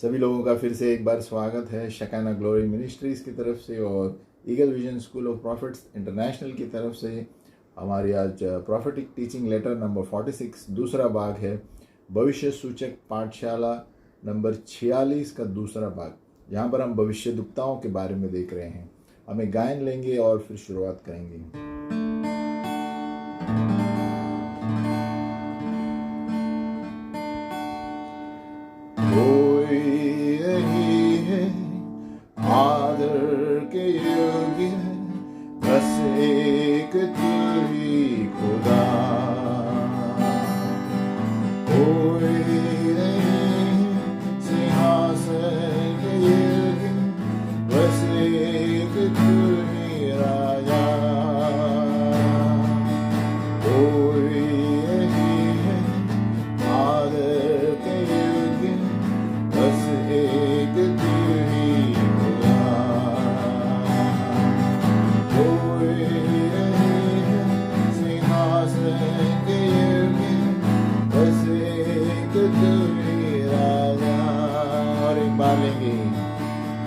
सभी लोगों का फिर से एक बार स्वागत है शकाना ग्लोरी मिनिस्ट्रीज़ की तरफ से और eagle vision school of profits international की तरफ से। हमारी आज प्रॉफिटिक टीचिंग लेटर नंबर 46 दूसरा भाग है। भविष्य सूचक पाठशाला नंबर 46 का दूसरा भाग। यहाँ पर हम भविष्यद्वक्ताओं के बारे में देख रहे हैं। हम एक गायन लेंगे और फिर शुरुआत करेंगे। आदर के योग्य बस एक तू ही खुदा, कोई नहीं सिंहासन के योग्य बस एक तू ही राजा, कोई नहीं है आदर के योग्य बस एक तू ही लेंगे।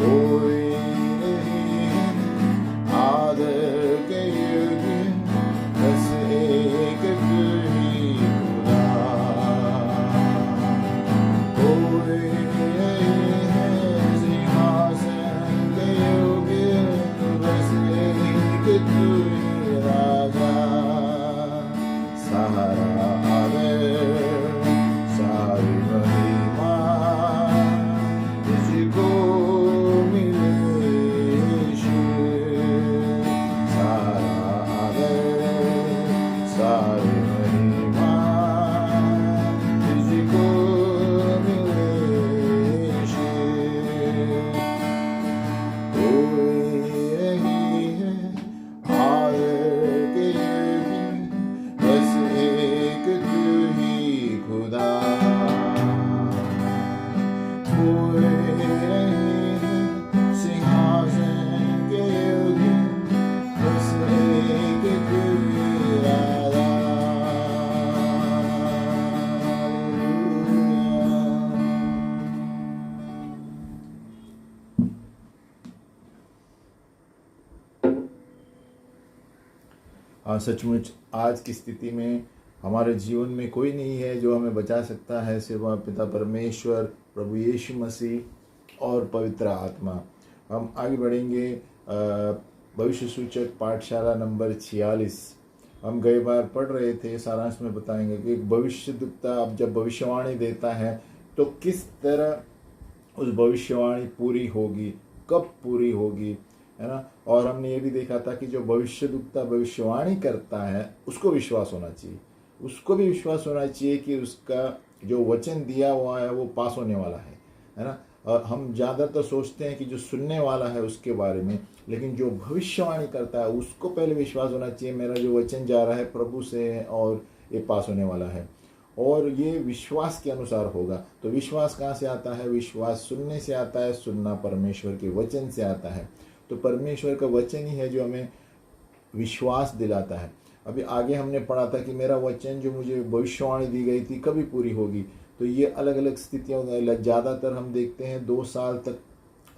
कोई नहीं आदर के योग्य बस एक तू ही खुदा, कोई नहीं सिंहासन के योग्य बस एक तू ही राजा। सारा आदर सारी महिमा तुझको मिले यीशु, सारा आदर सारी महिमा तुझको मिले यीशु, कोई नहीं है आदर के योग्य बस एक तू ही खुदा, कोई नहीं सिंहासन के योग्य बस एक तू ही राजा। सचमुच आज की स्थिति में हमारे जीवन में कोई नहीं है जो हमें बचा सकता है सिवा पिता परमेश्वर, प्रभु यीशु मसीह और पवित्र आत्मा। हम आगे बढ़ेंगे। भविष्य सूचक पाठशाला नंबर 46 हम गए बार पढ़ रहे थे। सारांश में बताएंगे कि एक भविष्यद्वक्ता अब जब भविष्यवाणी देता है तो किस तरह उस भविष्यवाणी पूरी होगी, कब पूरी होगी, है ना। और हमने ये भी देखा था कि जो भविष्यद्वक्ता भविष्यवाणी करता है उसको विश्वास होना चाहिए, उसको भी विश्वास होना चाहिए कि उसका जो वचन दिया हुआ है वो पास होने वाला है ना। और हम ज़्यादातर सोचते हैं कि जो सुनने वाला है उसके बारे में, लेकिन जो भविष्यवाणी करता है उसको पहले विश्वास होना चाहिए मेरा जो वचन जा रहा है प्रभु से है और ये पास होने वाला है। और ये विश्वास के अनुसार होगा। तो विश्वास कहाँ से आता है? विश्वास सुनने से आता है, सुनना परमेश्वर के वचन से आता है। तो परमेश्वर का वचन ही है जो हमें विश्वास दिलाता है। अभी आगे हमने पढ़ा था कि मेरा वचन जो मुझे भविष्यवाणी दी गई थी कभी पूरी होगी। तो ये अलग अलग स्थितियों में ज़्यादातर हम देखते हैं 2 साल तक,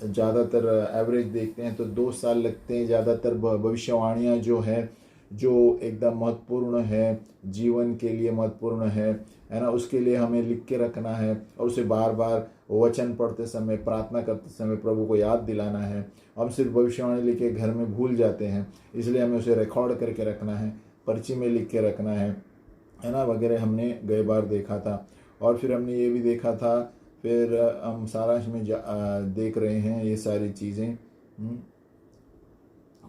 ज़्यादातर एवरेज देखते हैं तो 2 साल लगते हैं ज़्यादातर भविष्यवाणियाँ जो है, जो एकदम महत्वपूर्ण है, जीवन के लिए महत्वपूर्ण है ना। उसके लिए हमें लिख के रखना है और उसे बार बार वचन पढ़ते समय, प्रार्थना करते समय प्रभु को याद दिलाना है। हम सिर्फ भविष्यवाणी लिखे घर में भूल जाते हैं, इसलिए हमें उसे रिकॉर्ड करके रखना है, पर्ची में लिख के रखना है ना, वगैरह हमने गए बार देखा था। और फिर हमने ये भी देखा था, फिर हम सारांश में देख रहे हैं ये सारी चीज़ें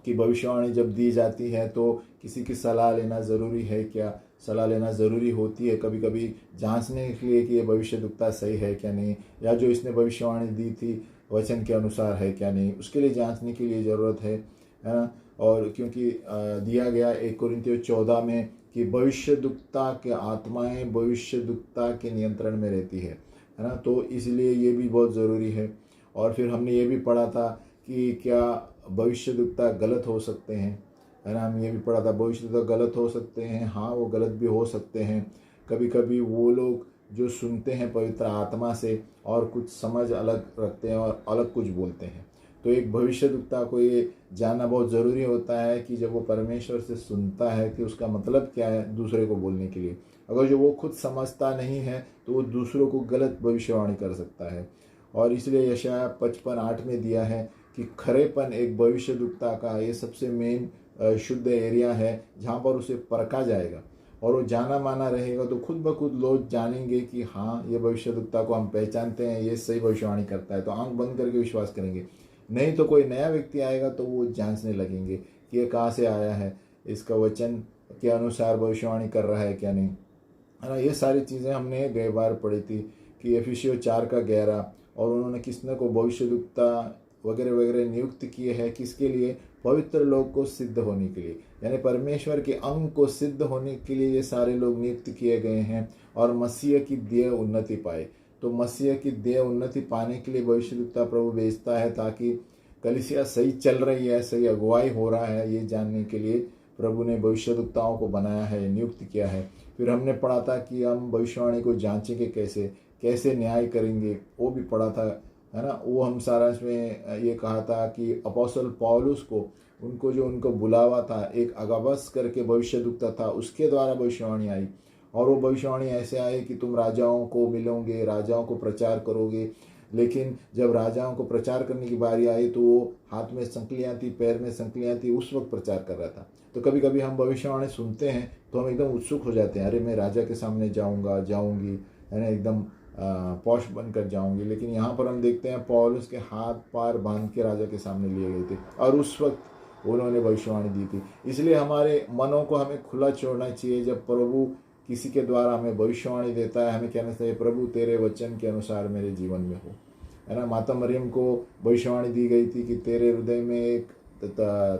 कि भविष्यवाणी जब दी जाती है तो किसी की सलाह लेना ज़रूरी है क्या? सलाह लेना ज़रूरी होती है कभी कभी जांचने के लिए कि ये भविष्यद्वक्ता सही है क्या नहीं, या जो इसने भविष्यवाणी दी थी वचन के अनुसार है क्या नहीं, उसके लिए जांचने के लिए ज़रूरत है ना। और क्योंकि दिया गया 1 कोरिन्थियों 14 में कि भविष्यद्वक्ता के आत्माएं भविष्यद्वक्ता के नियंत्रण में रहती है ना। तो इसलिए ये भी बहुत ज़रूरी है। और फिर हमने ये भी पढ़ा था कि क्या भविष्यद्वक्ता गलत हो सकते हैं, है ना। हम ये भी पढ़ा था भविष्यद्वक्ता गलत हो सकते हैं। हाँ, वो गलत भी हो सकते हैं। कभी कभी वो लोग जो सुनते हैं पवित्र आत्मा से और कुछ समझ अलग रखते हैं और अलग कुछ बोलते हैं। तो एक भविष्यद्वक्ता को ये जानना बहुत ज़रूरी होता है कि जब वो परमेश्वर से सुनता है कि उसका मतलब क्या है दूसरे को बोलने के लिए। अगर जो वो खुद समझता नहीं है तो वो दूसरों को गलत भविष्यवाणी कर सकता है। और इसलिए यशाया 55:8 में दिया है कि खरेपन एक भविष्यद्वक्ता का ये सबसे मेन शुद्ध एरिया है जहाँ पर उसे परखा जाएगा और वो जाना माना रहेगा। तो खुद ब खुद लोग जानेंगे कि हाँ, ये भविष्यद्वक्ता को हम पहचानते हैं, ये सही भविष्यवाणी करता है, तो आंख बंद करके विश्वास करेंगे। नहीं तो कोई नया व्यक्ति आएगा तो वो जांचने लगेंगे कि ये कहाँ से आया है, इसका वचन के अनुसार भविष्यवाणी कर रहा है क्या नहीं, है ना। ये सारी चीज़ें हमने गए बार पढ़ी थी कि एफिसियों 4:11 और उन्होंने किसने को भविष्यद्वक्ता वगैरह वगैरह नियुक्त किए हैं, किसके लिए? पवित्र लोग को सिद्ध होने के लिए, यानी परमेश्वर के अंग को सिद्ध होने के लिए ये सारे लोग नियुक्त किए गए हैं और मसीह की देह उन्नति पाए। तो मसीह की देह उन्नति पाने के लिए भविष्यद्वक्ता प्रभु भेजता है ताकि कलीसिया सही चल रही है, सही अगुवाई हो रहा है, ये जानने के लिए प्रभु ने भविष्यद्वक्ताओं को बनाया है, नियुक्त किया है। फिर हमने पढ़ा था कि हम भविष्यवाणी को जांचेंगे कैसे, कैसे न्याय करेंगे, वो भी पढ़ा था, है ना। वो हम सारा इसमें ये कहा था कि अपोस्तल पौलुस को उनको जो उनको बुलावा था, एक अगबस करके भविष्यद्वक्ता था, उसके द्वारा भविष्यवाणी आई। और वो भविष्यवाणी ऐसे आई कि तुम राजाओं को मिलोगे, राजाओं को प्रचार करोगे। लेकिन जब राजाओं को प्रचार करने की बारी आई तो वो हाथ में संकलियाँ थी, पैर में संकलियाँ थी, उस वक्त प्रचार कर रहा था। तो कभी कभी हम भविष्यवाणी सुनते हैं तो हम एकदम उत्सुक हो जाते हैं, अरे मैं राजा के सामने जाऊँगा, जाऊँगी, है ना, एकदम पौष बनकर जाऊंगी। लेकिन यहाँ पर हम देखते हैं पौलुस के हाथ पार बांध के राजा के सामने लिए गए थे और उस वक्त उन्होंने भविष्यवाणी दी थी। इसलिए हमारे मनों को हमें खुला छोड़ना चाहिए। जब प्रभु किसी के द्वारा हमें भविष्यवाणी देता है, हमें कहना चाहिए प्रभु तेरे वचन के अनुसार मेरे जीवन में हो, है ना। माता मरियम को भविष्यवाणी दी गई थी कि तेरे हृदय में एक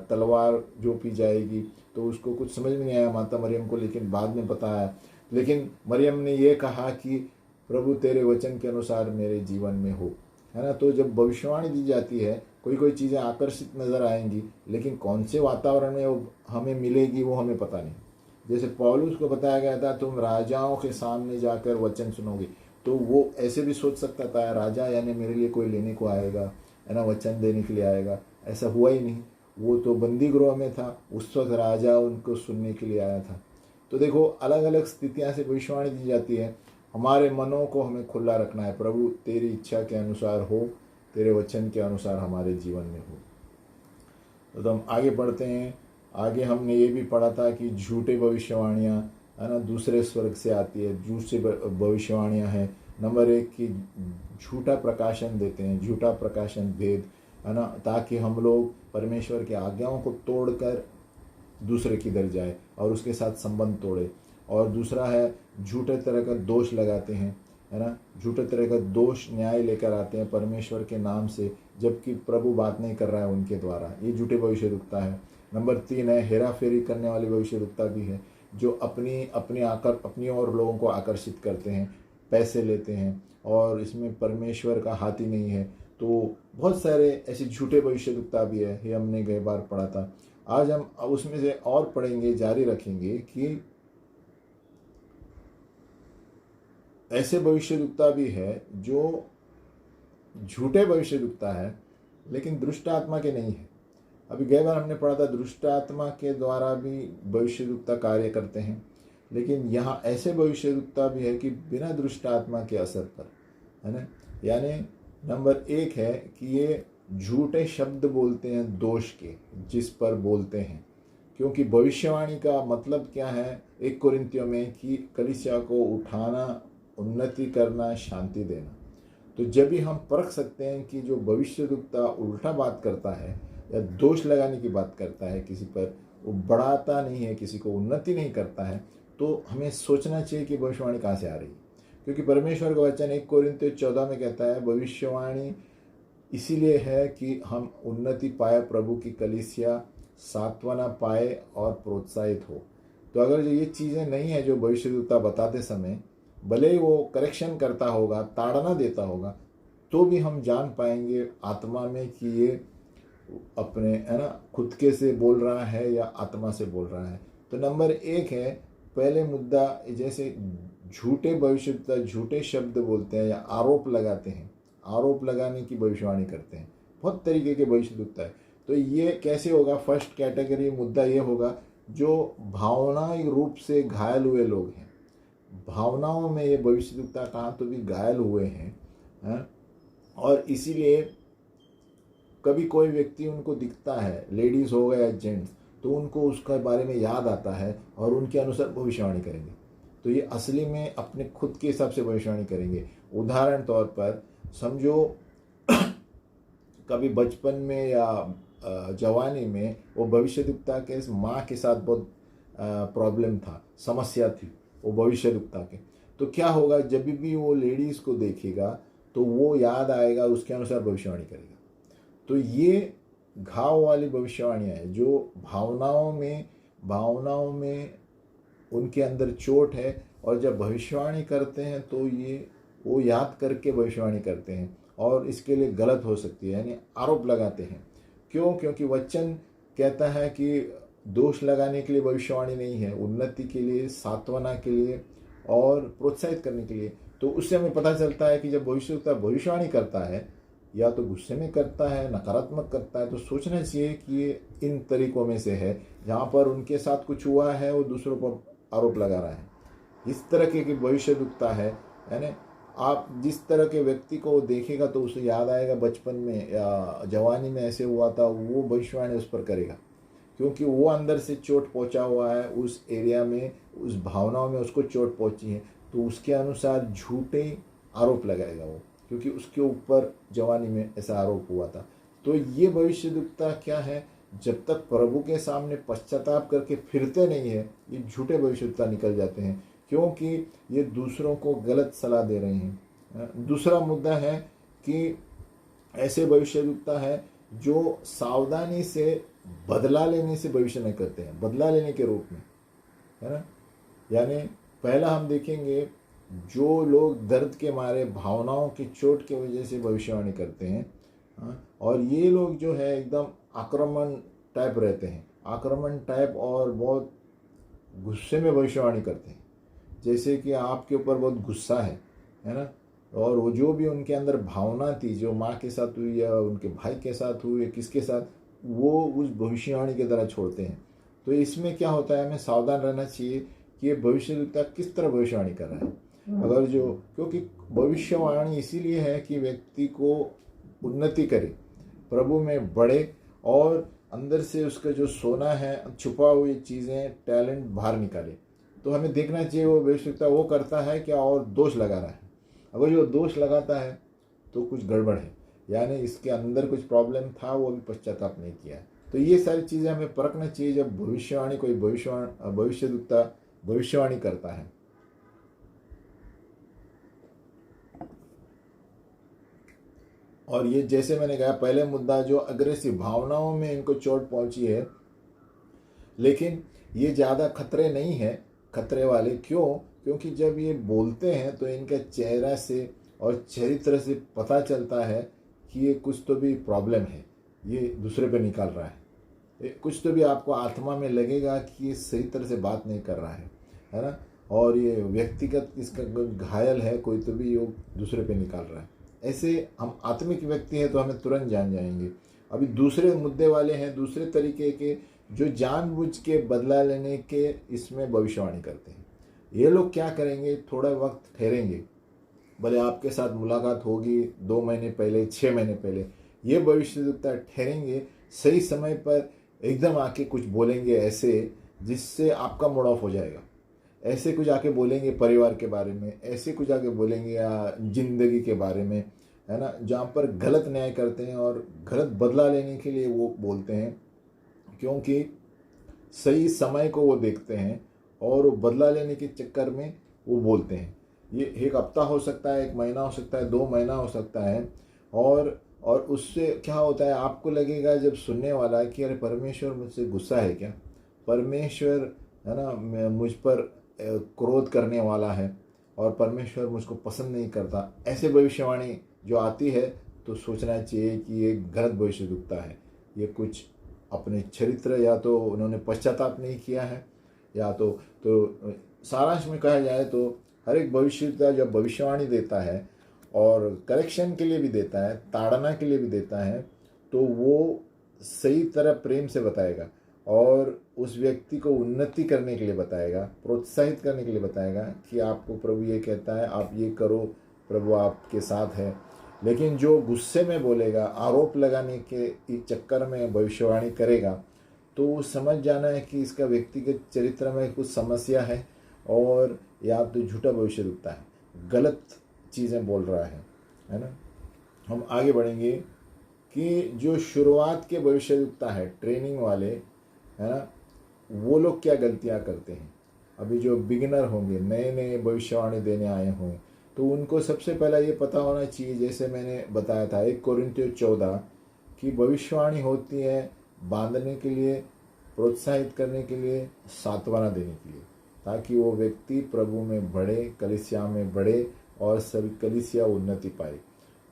तलवार झोंपी जाएगी। तो उसको कुछ समझ में नहीं आया माता मरियम को, लेकिन बाद में पता आया। लेकिन मरियम ने ये कहा कि प्रभु तेरे वचन के अनुसार मेरे जीवन में हो, है ना। तो जब भविष्यवाणी दी जाती है, कोई कोई चीज़ें आकर्षित नज़र आएंगी, लेकिन कौन से वातावरण में वो हमें मिलेगी वो हमें पता नहीं। जैसे पौलुस को बताया गया था तुम राजाओं के सामने जाकर वचन सुनोगे, तो वो ऐसे भी सोच सकता था राजा यानी मेरे लिए कोई लेने को आएगा, है ना, वचन देने के लिए आएगा। ऐसा हुआ ही नहीं, वो तो बंदी गृह में था, उस वक्त राजा उनको सुनने के लिए आया था। तो देखो अलग अलग स्थितियाँ से भविष्यवाणी दी जाती है। हमारे मनों को हमें खुला रखना है, प्रभु तेरी इच्छा के अनुसार हो, तेरे वचन के अनुसार हमारे जीवन में हो। तो हम आगे बढ़ते हैं। आगे हमने ये भी पढ़ा था कि झूठे भविष्यवाणियाँ, है ना, दूसरे स्वर्ग से आती है, झूठे भविष्यवाणियाँ हैं। नंबर 1 की झूठा प्रकाशन देते हैं, झूठा प्रकाशन भेद, है ना, ताकि हम लोग परमेश्वर की आज्ञाओं को तोड़कर दूसरे की दर जाए और उसके साथ संबंध तोड़े। और दूसरा है झूठे तरह का दोष लगाते हैं, है ना, झूठे तरह का दोष न्याय लेकर आते हैं परमेश्वर के नाम से, जबकि प्रभु बात नहीं कर रहा है उनके द्वारा। ये झूठे भविष्यद्वक्ता है। नंबर 3 है हेरा फेरी करने वाली भविष्यद्वक्ता भी है, जो अपनी और लोगों को आकर्षित करते हैं, पैसे लेते हैं, और इसमें परमेश्वर का हाथ ही नहीं है। तो बहुत सारे ऐसे झूठे भविष्यद्वक्ता भी है, ये हमने कई बार पढ़ा था। आज हम उसमें से और पढ़ेंगे, जारी रखेंगे कि ऐसे भविष्यद्वक्ता भी है जो झूठे भविष्यद्वक्ता है लेकिन दुष्ट आत्मा के नहीं है। अभी गए बार हमने पढ़ा था दुष्ट आत्मा के द्वारा भी भविष्यद्वक्ता कार्य करते हैं, लेकिन यहाँ ऐसे भविष्यद्वक्ता भी है कि बिना दुष्ट आत्मा के असर पर, है ना। यानी नंबर 1 है कि ये झूठे शब्द बोलते हैं दोष के, जिस पर बोलते हैं, क्योंकि भविष्यवाणी का मतलब क्या है 1 कोरिन्थियों में कि कलीसिया को उठाना, उन्नति करना, शांति देना। तो जब भी हम परख सकते हैं कि जो भविष्यद्वक्ता उल्टा बात करता है या दोष लगाने की बात करता है किसी पर, वो बढ़ाता नहीं है, किसी को उन्नति नहीं करता है, तो हमें सोचना चाहिए कि भविष्यवाणी कहाँ से आ रही है। क्योंकि परमेश्वर का वचन 1 कोरिन्थियों 14 में कहता है भविष्यवाणी इसीलिए है कि हम उन्नति पाए, प्रभु की कलीसिया सांत्वना पाए और प्रोत्साहित हो। तो अगर जो ये चीज़ें नहीं है जो भविष्यद्वक्ता बताते समय, भले ही वो करेक्शन करता होगा, ताड़ना देता होगा, तो भी हम जान पाएंगे आत्मा में कि ये अपने, है ना, खुद के से बोल रहा है या आत्मा से बोल रहा है। तो नंबर 1 है, पहले मुद्दा जैसे झूठे भविष्यवक्ता झूठे शब्द बोलते हैं या आरोप लगाते हैं, आरोप लगाने की भविष्यवाणी करते हैं। बहुत तरीके के भविष्यवक्ता है। तो ये कैसे होगा? फर्स्ट कैटेगरी मुद्दा ये होगा जो भावनात्मक रूप से घायल हुए लोग हैं, भावनाओं में ये भविष्यवक्ता कहाँ तो भी घायल हुए हैं, और इसीलिए कभी कोई व्यक्ति उनको दिखता है, लेडीज़ हो गया या जेंट्स, तो उनको उसके बारे में याद आता है और उनके अनुसार भविष्यवाणी करेंगे। तो ये असली में अपने खुद के हिसाब से भविष्यवाणी करेंगे। उदाहरण तौर पर समझो कभी बचपन में या जवानी में वो भविष्यवक्ता के माँ के साथ बहुत प्रॉब्लम था, समस्या थी वो भविष्यवक्ता के। तो क्या होगा, जब भी वो लेडीज़ को देखेगा तो वो याद आएगा, उसके अनुसार भविष्यवाणी करेगा। तो ये घाव वाली भविष्यवाणियाँ हैं जो भावनाओं में उनके अंदर चोट है, और जब भविष्यवाणी करते हैं तो ये वो याद करके भविष्यवाणी करते हैं और इसके लिए गलत हो सकती है, यानी आरोप लगाते हैं। क्यों? क्योंकि वचन कहता है कि दोष लगाने के लिए भविष्यवाणी नहीं है, उन्नति के लिए, सांत्वना के लिए और प्रोत्साहित करने के लिए। तो उससे हमें पता चलता है कि जब भविष्यवक्ता भविष्यवाणी करता है या तो गुस्से में करता है, नकारात्मक करता है, तो सोचना चाहिए कि ये इन तरीकों में से है जहाँ पर उनके साथ कुछ हुआ है वो दूसरों पर आरोप लगा रहा है। इस तरह के भविष्यवक्ता है, यानी आप जिस तरह के व्यक्ति को देखेगा तो उसे याद आएगा बचपन में या जवानी में ऐसे हुआ था, वो भविष्यवाणी उस पर करेगा, क्योंकि वो अंदर से चोट पहुंचा हुआ है, उस एरिया में, उस भावनाओं में उसको चोट पहुंची है, तो उसके अनुसार झूठे आरोप लगाएगा वो, क्योंकि उसके ऊपर जवानी में ऐसा आरोप हुआ था। तो ये भविष्यवक्ता क्या है, जब तक प्रभु के सामने पश्चाताप करके फिरते नहीं है, ये झूठे भविष्यवक्ता निकल जाते हैं, क्योंकि ये दूसरों को गलत सलाह दे रहे हैं। दूसरा मुद्दा है कि ऐसे भविष्यवक्ता है जो सावधानी से बदला लेने से भविष्य नहीं करते हैं, बदला लेने के रूप में, है ना। यानी पहला हम देखेंगे जो लोग दर्द के मारे, भावनाओं की चोट की वजह से भविष्यवाणी करते हैं, और ये लोग जो है एकदम आक्रमण टाइप रहते हैं, आक्रमण टाइप, और बहुत गुस्से में भविष्यवाणी करते हैं। जैसे कि आपके ऊपर बहुत गुस्सा है ना, और वो जो भी उनके अंदर भावना थी, जो माँ के साथ हुई या उनके भाई के साथ हुई या किसके साथ, वो उस भविष्यवाणी की तरह छोड़ते हैं। तो इसमें क्या होता है, हमें सावधान रहना चाहिए कि ये भविष्यवक्ता किस तरह भविष्यवाणी कर रहा है। अगर जो, क्योंकि भविष्यवाणी इसीलिए है कि व्यक्ति को उन्नति करे, प्रभु में बढ़े, और अंदर से उसका जो सोना है, छुपा हुई चीज़ें, टैलेंट बाहर निकाले। तो हमें देखना चाहिए वो भविष्यवक्ता वो करता है क्या और दोष लगा रहा है। अगर जो दोष लगाता है तो कुछ गड़बड़ है, यानी इसके अंदर कुछ प्रॉब्लम था, वो अभी पश्चाताप नहीं किया है। तो ये सारी चीज़ें हमें परखना चाहिए जब भविष्यवाणी कोई भविष्यवक्ता भविष्यवाणी करता है। और ये जैसे मैंने कहा, पहले मुद्दा जो अग्रेसिव भावनाओं में इनको चोट पहुंची है, लेकिन ये ज़्यादा खतरे नहीं है, खतरे वाले क्यों? क्योंकि जब ये बोलते हैं तो इनके चेहरा से और चरित्र से पता चलता है कि ये कुछ तो भी प्रॉब्लम है, ये दूसरे पे निकाल रहा है, कुछ तो भी आपको आत्मा में लगेगा कि ये सही तरह से बात नहीं कर रहा है ना, और ये व्यक्तिगत इसका घायल है, कोई तो भी योग दूसरे पे निकाल रहा है। ऐसे हम आत्मिक व्यक्ति हैं तो हमें तुरंत जान जाएंगे। अभी दूसरे मुद्दे वाले हैं, दूसरे तरीके के, जो जानबूझ के बदला लेने के इसमें भविष्यवाणी करते हैं। ये लोग क्या करेंगे, थोड़ा वक्त ठहरेंगे, भले आपके साथ मुलाकात होगी 2 महीने पहले, 6 महीने पहले, ये भविष्यवक्ता ठहरेंगे, सही समय पर एकदम आके कुछ बोलेंगे ऐसे जिससे आपका मूड ऑफ हो जाएगा। ऐसे कुछ आके बोलेंगे परिवार के बारे में, ऐसे कुछ आके बोलेंगे या जिंदगी के बारे में, है ना, जहाँ पर गलत न्याय करते हैं और गलत बदला लेने के लिए वो बोलते हैं, क्योंकि सही समय को वो देखते हैं और वो बदला लेने के चक्कर में वो बोलते हैं। ये 1 हफ्ता हो सकता है, 1 महीना हो सकता है, 2 महीना हो सकता है, और उससे क्या होता है, आपको लगेगा जब सुनने वाला कि अरे परमेश्वर मुझसे गुस्सा है क्या, परमेश्वर है ना मुझ पर क्रोध करने वाला है और परमेश्वर मुझको पसंद नहीं करता। ऐसे भविष्यवाणी जो आती है तो सोचना चाहिए कि ये गलत भविष्यवक्ता है, ये कुछ अपने चरित्र, या तो उन्होंने पश्चाताप नहीं किया है, या तो सारांश में कहा जाए तो हर एक भविष्यवक्ता जब भविष्यवाणी देता है और करेक्शन के लिए भी देता है, ताड़ना के लिए भी देता है, तो वो सही तरह प्रेम से बताएगा और उस व्यक्ति को उन्नति करने के लिए बताएगा, प्रोत्साहित करने के लिए बताएगा कि आपको प्रभु ये कहता है, आप ये करो, प्रभु आपके साथ है। लेकिन जो गुस्से में बोलेगा, आरोप लगाने के चक्कर में भविष्यवाणी करेगा, तो वो समझ जाना है कि इसका व्यक्तिगत चरित्र में कुछ समस्या है और या तो झूठा भविष्य दिखता है, गलत चीज़ें बोल रहा है ना। हम आगे बढ़ेंगे कि जो शुरुआत के भविष्यवक्ता है, ट्रेनिंग वाले, है ना, वो लोग क्या गलतियां करते हैं। अभी जो बिगिनर होंगे, नए नए भविष्यवाणी देने आए होंगे, तो उनको सबसे पहला ये पता होना चाहिए, जैसे मैंने बताया था 1 कोरिन्थियों 14, कि भविष्यवाणी होती है बांधने के लिए, प्रोत्साहित करने के लिए, सांत्वना देने के लिए, ताकि वो व्यक्ति प्रभु में बढ़े, कलीसिया में बढ़े और सभी कलीसिया उन्नति पाए।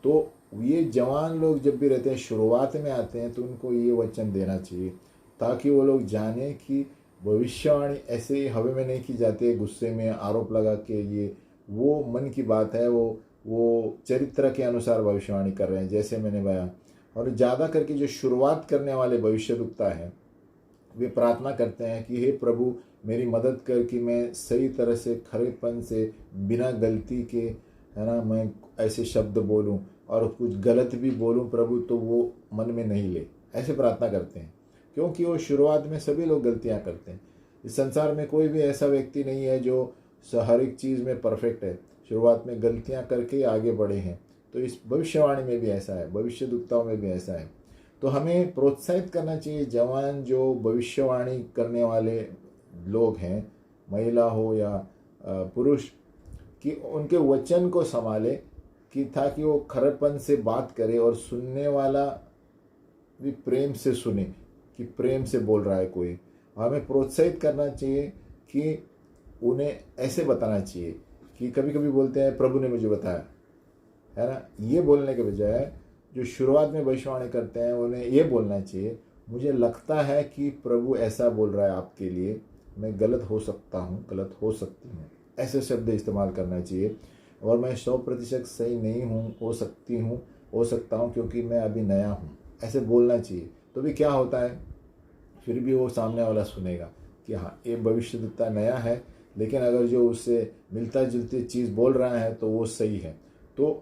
तो ये जवान लोग जब भी रहते हैं, शुरुआत में आते हैं, तो उनको ये वचन देना चाहिए ताकि वो लोग जाने कि भविष्यवाणी ऐसे ही हवा में नहीं की जाती है, गुस्से में आरोप लगा के। ये वो मन की बात है, वो चरित्र के अनुसार भविष्यवाणी कर रहे हैं, जैसे मैंने बताया। और ज़्यादा करके जो शुरुआत करने वाले भविष्यवक्ता है, वे प्रार्थना करते हैं कि हे प्रभु मेरी मदद कर कि मैं सही तरह से, खरेपन से, बिना गलती के, है ना, मैं ऐसे शब्द बोलूं और कुछ गलत भी बोलूं प्रभु, तो वो मन में नहीं ले, ऐसे प्रार्थना करते हैं। क्योंकि वो शुरुआत में सभी लोग गलतियां करते हैं। इस संसार में कोई भी ऐसा व्यक्ति नहीं है जो हर एक चीज़ में परफेक्ट है, शुरुआत में गलतियां करके आगे बढ़े हैं। तो इस भविष्यवाणी में भी ऐसा है, भविष्यवक्ताओं में भी ऐसा है। तो हमें प्रोत्साहित करना चाहिए जवान जो भविष्यवाणी करने वाले लोग हैं, महिला हो या पुरुष, कि उनके वचन को संभाले, कि ताकि वो खरपन से बात करे और सुनने वाला भी प्रेम से सुने कि प्रेम से बोल रहा है कोई। हमें प्रोत्साहित करना चाहिए कि उन्हें ऐसे बताना चाहिए कि कभी कभी बोलते हैं प्रभु ने मुझे बताया, है ना, ये बोलने के बजाय जो शुरुआत में भविष्यवाणी करते हैं उन्हें ये बोलना चाहिए, मुझे लगता है कि प्रभु ऐसा बोल रहा है आपके लिए, मैं गलत हो सकता हूँ, गलत हो सकती हूँ, ऐसे शब्द इस्तेमाल करना चाहिए। और मैं 100% सही नहीं हूँ, हो सकती हूँ, हो सकता हूँ, क्योंकि मैं अभी नया हूँ, ऐसे बोलना चाहिए। तो भी क्या होता है, फिर भी वो सामने वाला सुनेगा कि हाँ ये भविष्यवक्ता नया है, लेकिन अगर जो उससे मिलता जुलती चीज़ बोल रहा है तो वो सही है। तो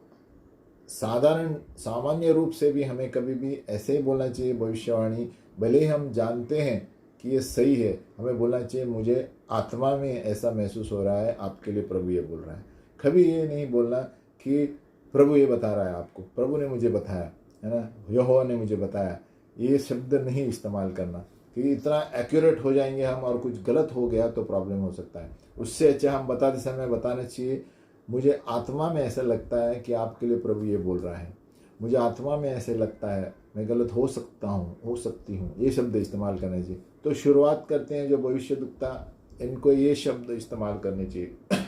सामान्य रूप से भी हमें कभी भी ऐसे ही बोलना चाहिए भविष्यवाणी, भले ही हम जानते हैं कि ये सही है, हमें बोलना चाहिए मुझे आत्मा में ऐसा महसूस हो रहा है, आपके लिए प्रभु ये बोल रहा है। कभी ये नहीं बोलना कि प्रभु ये बता रहा है आपको, प्रभु ने मुझे बताया, है ना, यहोवा ने मुझे बताया, ये शब्द नहीं इस्तेमाल करना, क्योंकि इतना एक्यूरेट हो जाएंगे हम और कुछ गलत हो गया तो प्रॉब्लम हो सकता है। उससे अच्छा हम बताते समय बताना चाहिए, मुझे आत्मा में ऐसा लगता है कि आपके लिए प्रभु ये बोल रहा है, मुझे आत्मा में ऐसे लगता है, मैं गलत हो सकता हूँ, हो सकती हूँ, ये शब्द इस्तेमाल करने चाहिए। तो शुरुआत करते हैं जो भविष्यवक्ता, इनको ये शब्द इस्तेमाल करने चाहिए।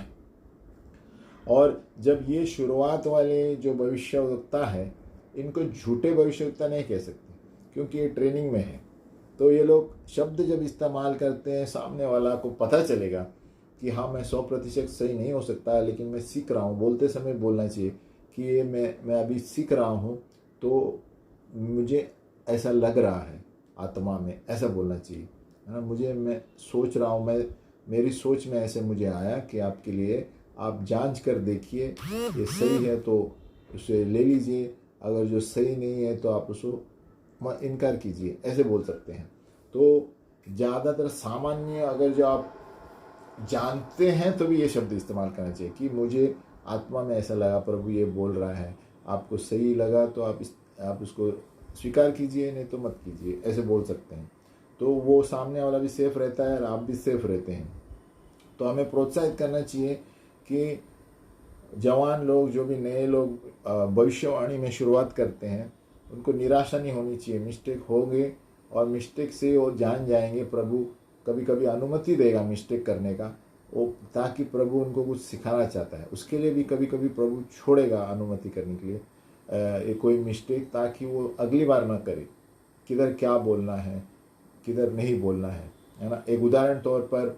और जब ये शुरुआत वाले जो भविष्यवक्ता है, इनको झूठे भविष्यवक्ता नहीं कह सकते, क्योंकि ये ट्रेनिंग में है। तो ये लोग शब्द जब इस्तेमाल करते हैं, सामने वाला को पता चलेगा कि हाँ मैं 100% सही नहीं हो सकता, लेकिन मैं सीख रहा हूँ। बोलते समय बोलना चाहिए कि ये मैं अभी सीख रहा हूँ, तो मुझे ऐसा लग रहा है, आत्मा में ऐसा बोलना चाहिए, है ना। मैं सोच रहा हूँ, मेरी सोच में ऐसे मुझे आया कि आपके लिए, आप जांच कर देखिए, ये सही है तो उसे ले लीजिए, अगर जो सही नहीं है तो आप उसको इनकार कीजिए, ऐसे बोल सकते हैं। तो ज़्यादातर सामान्य अगर जो आप जानते हैं तो भी ये शब्द इस्तेमाल करना चाहिए कि मुझे आत्मा में ऐसा लगा, प्रभु ये बोल रहा है, आपको सही लगा तो आप उसको स्वीकार कीजिए, नहीं तो मत कीजिए, ऐसे बोल सकते हैं। तो वो सामने वाला भी सेफ रहता है और आप भी सेफ रहते हैं। तो हमें प्रोत्साहित करना चाहिए कि जवान लोग, जो भी नए लोग भविष्यवाणी में शुरुआत करते हैं, उनको निराशा नहीं होनी चाहिए। मिस्टेक होंगे और मिस्टेक से वो जान जाएंगे, प्रभु कभी कभी अनुमति देगा मिस्टेक करने का, वो ताकि प्रभु उनको कुछ सिखाना चाहता है, उसके लिए भी कभी कभी प्रभु छोड़ेगा अनुमति करने के लिए कोई मिस्टेक, ताकि वो अगली बार ना करे, किधर क्या बोलना है, किधर नहीं बोलना है ना। एक उदाहरण तौर पर,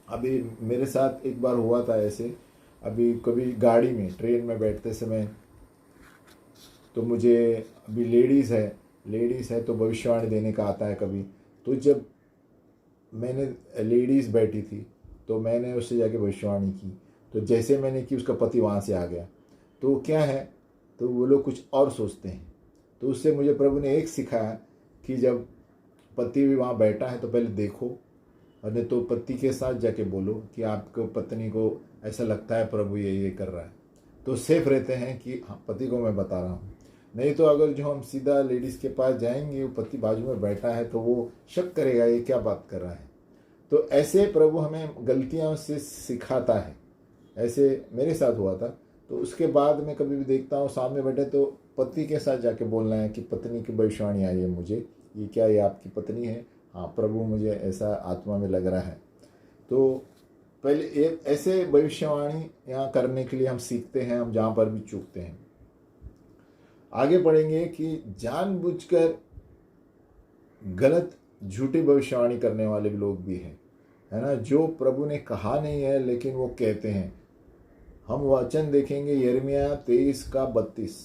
अभी मेरे साथ एक बार हुआ था ऐसे, अभी कभी गाड़ी में ट्रेन में बैठते समय तो मुझे अभी लेडीज़ है तो भविष्यवाणी देने का आता है कभी। तो जब मैंने लेडीज़ बैठी थी तो मैंने उससे जाके भविष्यवाणी की, तो जैसे मैंने की उसका पति वहाँ से आ गया। तो क्या है, तो वो लोग कुछ और सोचते हैं। तो उससे मुझे प्रभु ने एक सिखाया कि जब पति भी वहाँ बैठा है तो पहले देखो, और नहीं तो पति के साथ जाके बोलो कि आपको पत्नी को ऐसा लगता है प्रभु ये कर रहा है, तो सेफ रहते हैं कि हाँ पति को मैं बता रहा हूँ। नहीं तो अगर जो हम सीधा लेडीज़ के पास जाएंगे, वो पति बाजू में बैठा है तो वो शक करेगा ये क्या बात कर रहा है। तो ऐसे प्रभु हमें गलतियों से सिखाता है। ऐसे मेरे साथ हुआ था। तो उसके बाद मैं कभी भी देखता हूँ सामने बैठे तो पति के साथ जाके बोलना है कि पत्नी की भविष्यवाणी आई है मुझे, ये क्या ये आपकी पत्नी है? हाँ प्रभु मुझे ऐसा आत्मा में लग रहा है। तो पहले एक ऐसे भविष्यवाणी यहाँ करने के लिए हम सीखते हैं, हम जहाँ पर भी चूकते हैं। आगे बढ़ेंगे कि जानबूझकर गलत झूठी भविष्यवाणी करने वाले भी लोग भी हैं, है ना, जो प्रभु ने कहा नहीं है लेकिन वो कहते हैं। हम वचन देखेंगे यिर्मयाह 23:32।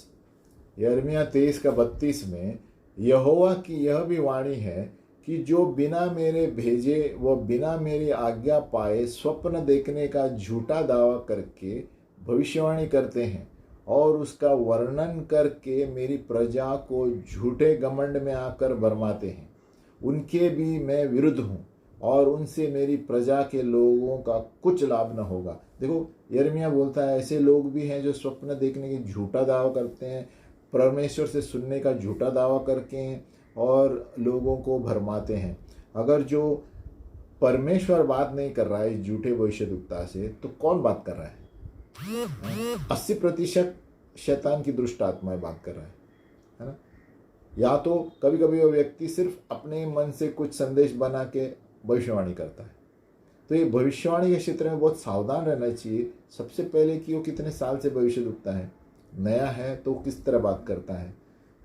यिर्मयाह 23:32 में यहोवा की यह भी वाणी है कि जो बिना मेरे भेजे व बिना मेरी आज्ञा पाए स्वप्न देखने का झूठा दावा करके भविष्यवाणी करते हैं और उसका वर्णन करके मेरी प्रजा को झूठे घमंड में आकर भरमाते हैं, उनके भी मैं विरुद्ध हूँ और उनसे मेरी प्रजा के लोगों का कुछ लाभ न होगा। देखो यिर्मयाह बोलता है ऐसे लोग भी हैं जो स्वप्न देखने की झूठा दावा करते हैं, परमेश्वर से सुनने का झूठा दावा करके और लोगों को भरमाते हैं। अगर जो परमेश्वर बात नहीं कर रहा है इस झूठे भविष्यद्वक्ता से, तो कौन बात कर रहा है? 80% शैतान की दुष्ट आत्माएं बात कर रहा है ना। या तो कभी कभी वो व्यक्ति सिर्फ अपने मन से कुछ संदेश बना के भविष्यवाणी करता है। तो ये भविष्यवाणी के क्षेत्र में बहुत सावधान रहना चाहिए। सबसे पहले कि वो कितने साल से भविष्य दुखता है, नया है तो किस तरह बात करता है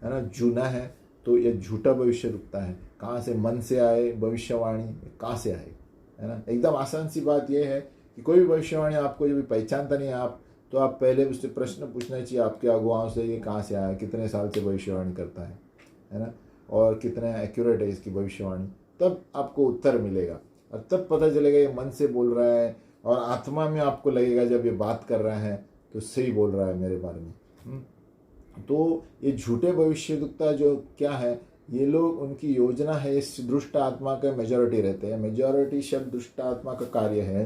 ना, जूना है तो ये झूठा भविष्य दुखता है, कहाँ से मन से आए भविष्यवाणी, कहाँ से आए, है ना। एकदम आसान सी बात यह है कि कोई भी भविष्यवाणी आपको जब पहचानता नहीं आप, तो आप पहले उससे प्रश्न पूछना चाहिए आपके अगुवाओं से, ये कहाँ से आया, कितने साल से भविष्यवाणी करता है ना, और कितना एक्यूरेट है इसकी भविष्यवाणी, तब आपको उत्तर मिलेगा। और तब पता चलेगा ये मन से बोल रहा है और आत्मा में आपको लगेगा जब ये बात कर रहा है तो सही बोल रहा है मेरे बारे में। तो ये झूठे भविष्यद्वक्ता जो क्या है, ये लोग उनकी योजना है इस दुष्ट आत्मा का मेजॉरिटी रहते हैं। मेजॉरिटी शब्द दुष्ट आत्मा का कार्य है।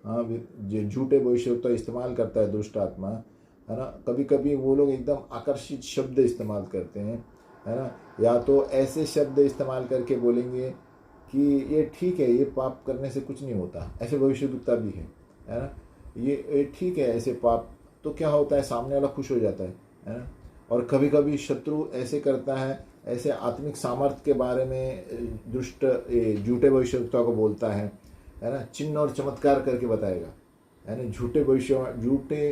हाँ, जो झूठे भविष्यद्वक्ता इस्तेमाल करता है दुष्ट आत्मा, है ना। कभी कभी वो लोग एकदम आकर्षित शब्द इस्तेमाल करते हैं, है ना, या तो ऐसे शब्द इस्तेमाल करके बोलेंगे कि ये ठीक है, ये पाप करने से कुछ नहीं होता, ऐसे भविष्यद्वक्ता भी है ना। ये ठीक है ऐसे पाप, तो क्या होता है, सामने वाला खुश हो जाता है ना। और कभी कभी शत्रु ऐसे करता है, ऐसे आत्मिक सामर्थ्य के बारे में दुष्ट झूठे भविष्यद्वक्ता को बोलता है ना, चिन्ह और चमत्कार करके बताएगा, है ना, झूठे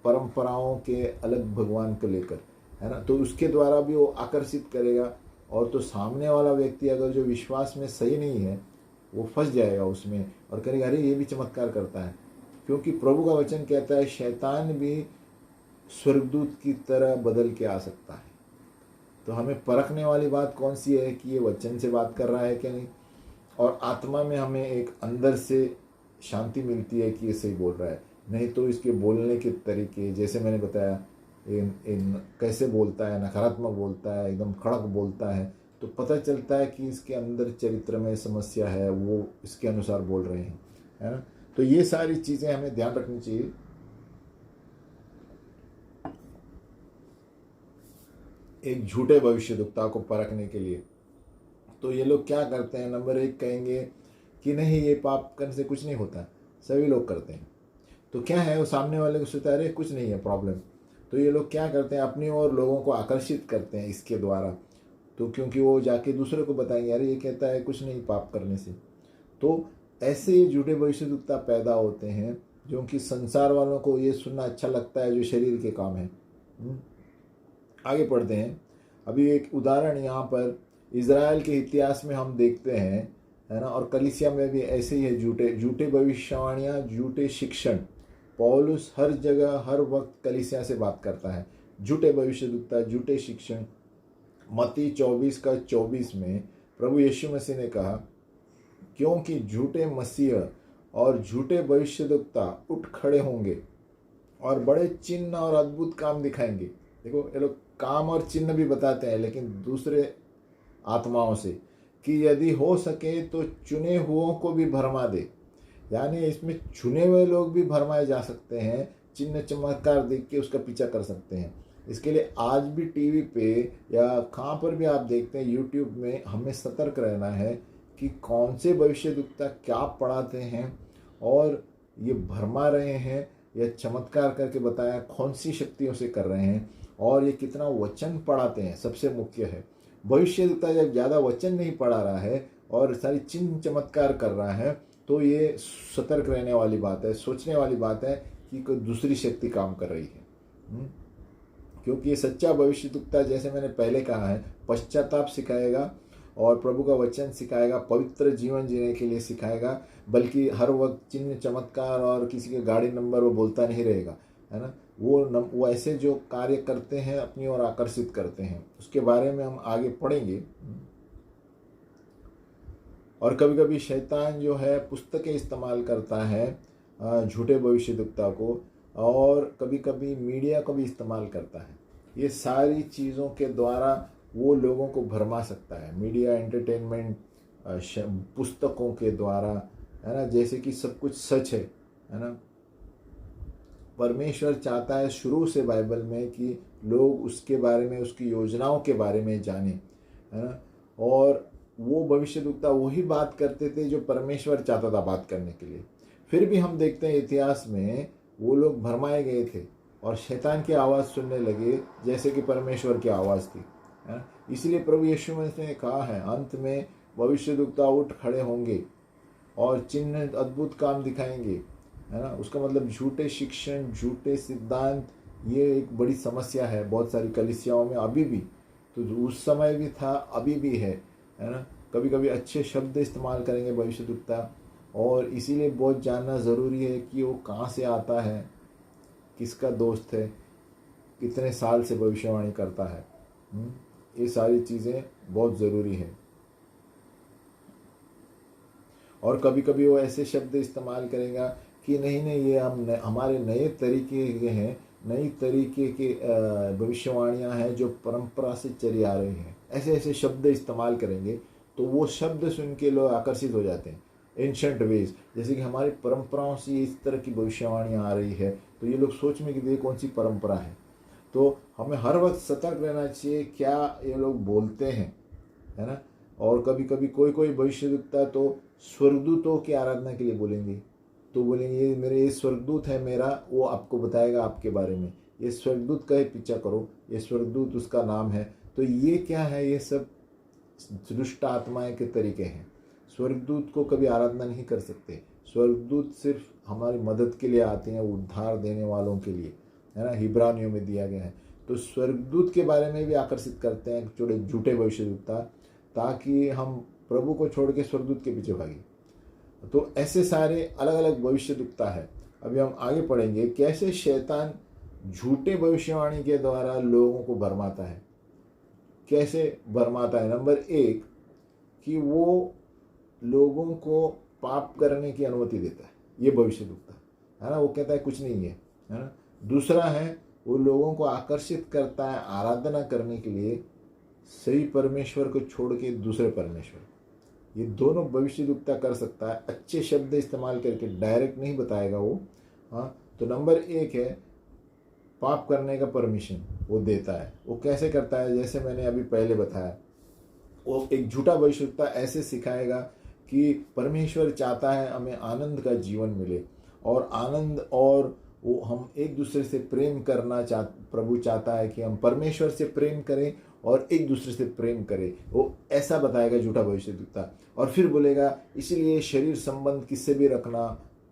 परंपराओं के अलग भगवान को लेकर, है ना। तो उसके द्वारा भी वो आकर्षित करेगा, और तो सामने वाला व्यक्ति अगर जो विश्वास में सही नहीं है वो फंस जाएगा उसमें और कहेगा अरे ये भी चमत्कार करता है। क्योंकि प्रभु का वचन कहता है शैतान भी स्वर्गदूत की तरह बदल के आ सकता है। तो हमें परखने वाली बात कौन सी है कि ये वचन से बात कर रहा है कि नहीं, और आत्मा में हमें एक अंदर से शांति मिलती है कि ये सही बोल रहा है। नहीं तो इसके बोलने के तरीके, जैसे मैंने बताया, इन कैसे बोलता है, नकारात्मक बोलता है, एकदम कड़क बोलता है, तो पता चलता है कि इसके अंदर चरित्र में समस्या है, वो इसके अनुसार बोल रहे हैं, है ना। तो ये सारी चीज़ें हमें ध्यान रखनी चाहिए। एक झूठे भविष्यद्वक्ता को परखने के लिए तो ये लोग क्या करते हैं, नंबर 1 कहेंगे कि नहीं ये पाप करने से कुछ नहीं होता, सभी लोग करते हैं। तो क्या है, वो सामने वाले को सोचता है अरे कुछ नहीं है प्रॉब्लम। तो ये लोग क्या करते हैं, अपनी ओर लोगों को आकर्षित करते हैं इसके द्वारा। तो क्योंकि वो जाके दूसरे को बताएंगे अरे ये कहता है कुछ नहीं पाप करने से। तो ऐसे झूठे भविष्यद्वक्ता पैदा होते हैं जो कि संसार वालों को ये सुनना अच्छा लगता है जो शरीर के काम है। आगे पढ़ते हैं। अभी एक उदाहरण यहाँ पर इज़राइल के इतिहास में हम देखते हैं, है ना, और कलीसिया में भी ऐसे ही है। झूठे भविष्यवाणियाँ, झूठे शिक्षण पौलुस हर जगह हर वक्त कलीसिया से बात करता है। झूठे भविष्यद्वक्ता, झूठे शिक्षण। मत्ती 24:24 में प्रभु यीशु मसीह ने कहा, क्योंकि झूठे मसीह और झूठे भविष्यद्वक्ता उठ खड़े होंगे और बड़े चिन्ह और अद्भुत काम दिखाएंगे। देखो, ये लोग काम और चिन्ह भी बताते हैं, लेकिन दूसरे आत्माओं से, कि यदि हो सके तो चुने हुओं को भी भरमा दे। यानी इसमें चुने हुए लोग भी भरमाए जा सकते हैं, चिन्ह चमत्कार देख के उसका पीछा कर सकते हैं। इसके लिए आज भी टीवी पे या कहाँ पर भी आप देखते हैं, यूट्यूब में, हमें सतर्क रहना है कि कौन से भविष्यद्वक्ता क्या पढ़ाते हैं और ये भरमा रहे हैं या चमत्कार करके बताया कौन सी शक्तियों से कर रहे हैं, और ये कितना वचन पढ़ाते हैं। सबसे मुख्य है, भविष्यद्वक्ता जब ज़्यादा वचन नहीं पढ़ा रहा है और सारी चिन्ह चमत्कार कर रहा है, तो ये सतर्क रहने वाली बात है, सोचने वाली बात है कि कोई दूसरी शक्ति काम कर रही है। क्योंकि ये सच्चा भविष्यद्वक्ता, जैसे मैंने पहले कहा है, पश्चाताप सिखाएगा और प्रभु का वचन सिखाएगा, पवित्र जीवन जीने के लिए सिखाएगा, बल्कि हर वक्त चिन्ह चमत्कार और किसी के गाड़ी नंबर वो बोलता नहीं रहेगा, है ना। वो ऐसे जो कार्य करते हैं अपनी ओर आकर्षित करते हैं, उसके बारे में हम आगे पढ़ेंगे। और कभी कभी शैतान जो है पुस्तकें इस्तेमाल करता है झूठे भविष्यद्वक्ता को, और कभी कभी मीडिया को भी इस्तेमाल करता है। ये सारी चीज़ों के द्वारा वो लोगों को भरमा सकता है। मीडिया, एंटरटेनमेंट, पुस्तकों के द्वारा, है ना, जैसे कि सब कुछ सच है ना। परमेश्वर चाहता है शुरू से बाइबल में कि लोग उसके बारे में, उसकी योजनाओं के बारे में जाने, है ना। और वो भविष्यद्वक्ता वही बात करते थे जो परमेश्वर चाहता था बात करने के लिए। फिर भी हम देखते हैं इतिहास में वो लोग भरमाए गए थे और शैतान की आवाज़ सुनने लगे जैसे कि परमेश्वर की आवाज़ थी, है ना। इसलिए प्रभु यीशु मसीह ने कहा है, अंत में भविष्यद्वक्ता उठ खड़े होंगे और चिन्ह अद्भुत काम दिखाएंगे, है ना। उसका मतलब झूठे शिक्षण, झूठे सिद्धांत, ये एक बड़ी समस्या है बहुत सारी कलीसियाओं में अभी भी। तो उस समय भी था, अभी भी है ना। कभी कभी अच्छे शब्द इस्तेमाल करेंगे भविष्यद्वक्ता, और इसीलिए बहुत जानना ज़रूरी है कि वो कहाँ से आता है, किसका दोस्त है, कितने साल से भविष्यवाणी करता है। ये सारी चीज़ें बहुत ज़रूरी है। और कभी कभी वो ऐसे शब्द इस्तेमाल करेगा कि नहीं नहीं, ये हमारे नए तरीके के हैं, नई तरीके के भविष्यवाणियाँ हैं जो परंपरा से चली आ रही हैं। ऐसे ऐसे शब्द इस्तेमाल करेंगे तो वो शब्द सुन के लोग आकर्षित हो जाते हैं। एंशंट वेज, जैसे कि हमारी परंपराओं से इस तरह की भविष्यवाणियाँ आ रही है, तो ये लोग सोच में कि देखो कौन सी परंपरा है। तो हमें हर वक्त सतर्क रहना चाहिए क्या ये लोग बोलते हैं, है ना। और कभी कभी कोई भविष्यद्वक्ता तो स्वर्गदूतों की आराधना के लिए बोलेंगे, तो बोलेंगे ये मेरे ये स्वर्गदूत है मेरा, वो आपको बताएगा आपके बारे में, ये स्वर्गदूत का ही पीछा करो, ये स्वर्गदूत उसका नाम है। तो ये क्या है, ये सब दुष्ट आत्माएं के तरीके हैं। स्वर्गदूत को कभी आराधना नहीं कर सकते। स्वर्गदूत सिर्फ हमारी मदद के लिए आते हैं, उद्धार देने वालों के लिए, है ना, इब्रानियों में दिया गया है। तो स्वर्गदूत के बारे में भी आकर्षित करते हैं छोटे झूठे भविष्यद्वक्ता, ताकि हम प्रभु को छोड़ के स्वर्गदूत के पीछे भागे। तो ऐसे सारे अलग अलग भविष्यद्वक्ता है। अभी हम आगे पढ़ेंगे कैसे शैतान झूठे भविष्यवाणी के द्वारा लोगों को भरमाता है। कैसे भरमाता है? नंबर 1 कि वो लोगों को पाप करने की अनुमति देता है, ये भविष्यद्वक्ता, है ना। वो कहता है कुछ नहीं है ना। दूसरा है वो लोगों को आकर्षित करता है आराधना करने के लिए, सही परमेश्वर को छोड़ के दूसरे परमेश्वर। ये दोनों भविष्यद्वक्ता कर सकता है, अच्छे शब्द इस्तेमाल करके, डायरेक्ट नहीं बताएगा वो। हाँ, तो नंबर 1 है पाप करने का परमिशन वो देता है। वो कैसे करता है? जैसे मैंने अभी पहले बताया, वो एक झूठा भविष्यद्वक्ता ऐसे सिखाएगा कि परमेश्वर चाहता है हमें आनंद का जीवन मिले, और आनंद, और वो हम एक दूसरे से प्रेम करना प्रभु चाहता है कि हम परमेश्वर से प्रेम करें और एक दूसरे से प्रेम करें। वो ऐसा बताएगा झूठा भविष्यद्वक्ता। और फिर बोलेगा इसीलिए शरीर संबंध किससे भी रखना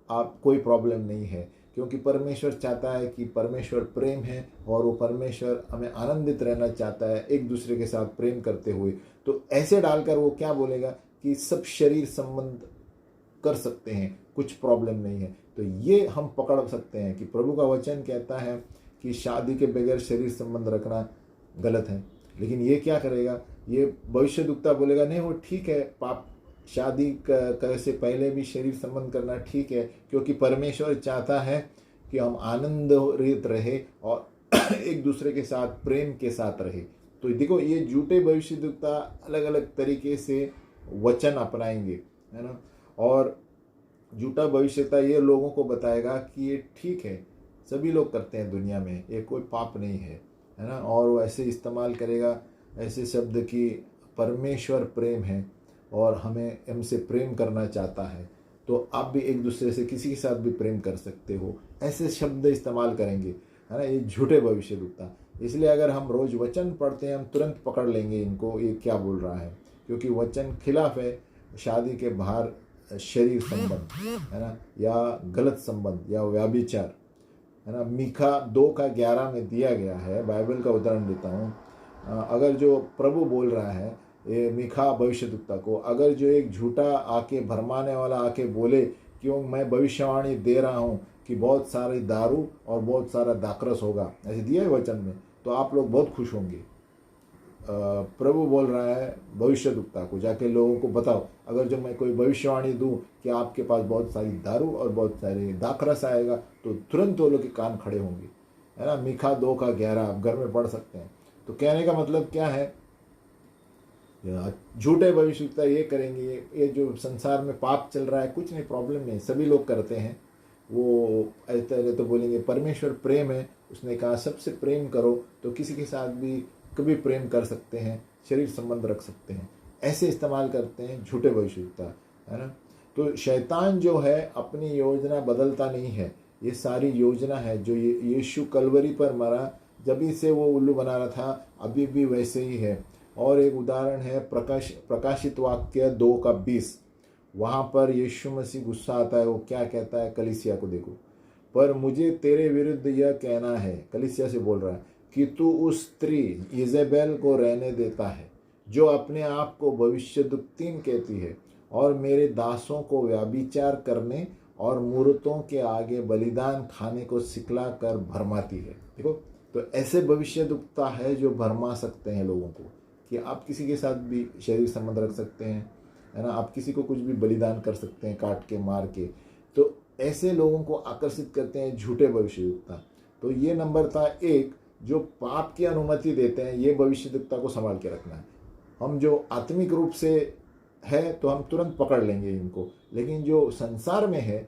आप कोई प्रॉब्लम नहीं है, क्योंकि परमेश्वर चाहता है कि परमेश्वर प्रेम है और वो परमेश्वर हमें आनंदित रहना चाहता है एक दूसरे के साथ प्रेम करते हुए। तो ऐसे डालकर वो क्या बोलेगा कि सब शरीर संबंध कर सकते हैं, कुछ प्रॉब्लम नहीं है। तो ये हम पकड़ सकते हैं कि प्रभु का वचन कहता है कि शादी के बगैर शरीर संबंध रखना गलत है। लेकिन ये क्या करेगा, ये भविष्यद्वक्ता बोलेगा नहीं वो ठीक है, पाप शादी से पहले भी शरीर संबंध करना ठीक है, क्योंकि परमेश्वर चाहता है कि हम आनंदित रहे और एक दूसरे के साथ प्रेम के साथ रहे। तो देखो ये झूठे भविष्यद्वक्ता अलग अलग तरीके से वचन अपनाएंगे, है ना। और झूठा भविष्यता ये लोगों को बताएगा कि ये ठीक है, सभी लोग करते हैं दुनिया में, ये कोई पाप नहीं है ना। और वो ऐसे इस्तेमाल करेगा ऐसे शब्द कि परमेश्वर प्रेम है और हमें हमसे प्रेम करना चाहता है, तो आप भी एक दूसरे से किसी के साथ भी प्रेम कर सकते हो, ऐसे शब्द इस्तेमाल करेंगे, है ना। ये झूठे भविष्यद्वक्ता। इसलिए अगर हम रोज वचन पढ़ते हैं हम तुरंत पकड़ लेंगे इनको, ये क्या बोल रहा है, क्योंकि वचन खिलाफ है शादी के बाहर शरीर संबंध, है ना, या गलत संबंध या व्याभिचार, है ना। मीका 2:11 में दिया गया है, बाइबल का उदाहरण देता हूँ। अगर जो प्रभु बोल रहा है ये मीका भविष्यद्वक्ता को, अगर जो एक झूठा आके भरमाने वाला आके बोले कि मैं भविष्यवाणी दे रहा हूँ कि बहुत सारी दारू और बहुत सारा दाखरस होगा, ऐसे दिया है वचन में, तो आप लोग बहुत खुश होंगे। प्रभु बोल रहा है भविष्यद्वक्ता को, जाके लोगों को बताओ, अगर जो मैं कोई भविष्यवाणी दूं कि आपके पास बहुत सारी दारू और बहुत सारे दाखरस आएगा, तो तुरंत वो लोग के कान खड़े होंगे, है ना। मीका 2:11 आप घर में पढ़ सकते हैं। तो कहने का मतलब क्या है, झूठे भविष्यद्वक्ता ये करेंगे, ये जो संसार में पाप चल रहा है कुछ नहीं, प्रॉब्लम नहीं, सभी लोग करते हैं। वो ऐसे तो बोलेंगे परमेश्वर प्रेम है, उसने कहा सबसे प्रेम करो, तो किसी के साथ भी कभी प्रेम कर सकते हैं, शरीर संबंध रख सकते हैं, ऐसे इस्तेमाल करते हैं झूठे भविष्यद्वक्ता, है ना। तो शैतान जो है अपनी योजना बदलता नहीं है, ये सारी योजना है जो यीशु कलवरी पर मरा, जब से वो उल्लू बना रहा था अभी भी वैसे ही है। और एक उदाहरण है प्रकाशित वाक्य 2:20, वहाँ पर यीशु मसीह गुस्सा आता है, वो क्या कहता है, कलीसिया को देखो, पर मुझे तेरे विरुद्ध यह कहना है, कलीसिया से बोल रहा है, कि तू उस स्त्री इजेबेल को रहने देता है जो अपने आप को भविष्यद्वक्तीन कहती है और मेरे दासों को व्याभिचार करने और मूर्तों के आगे बलिदान खाने को सिखला कर भरमाती है। देखो, तो ऐसे भविष्यद्वक्ता है जो भरमा सकते हैं लोगों को कि आप किसी के साथ भी शरीर संबंध रख सकते हैं, है ना, आप किसी को कुछ भी बलिदान कर सकते हैं काट के मार के। तो ऐसे लोगों को आकर्षित करते हैं झूठे भविष्यद्वक्ता। तो ये नंबर था एक, जो पाप की अनुमति देते हैं, ये भविष्यद्वक्ता को संभाल के रखना है। हम जो आत्मिक रूप से है तो हम तुरंत पकड़ लेंगे इनको, लेकिन जो संसार में है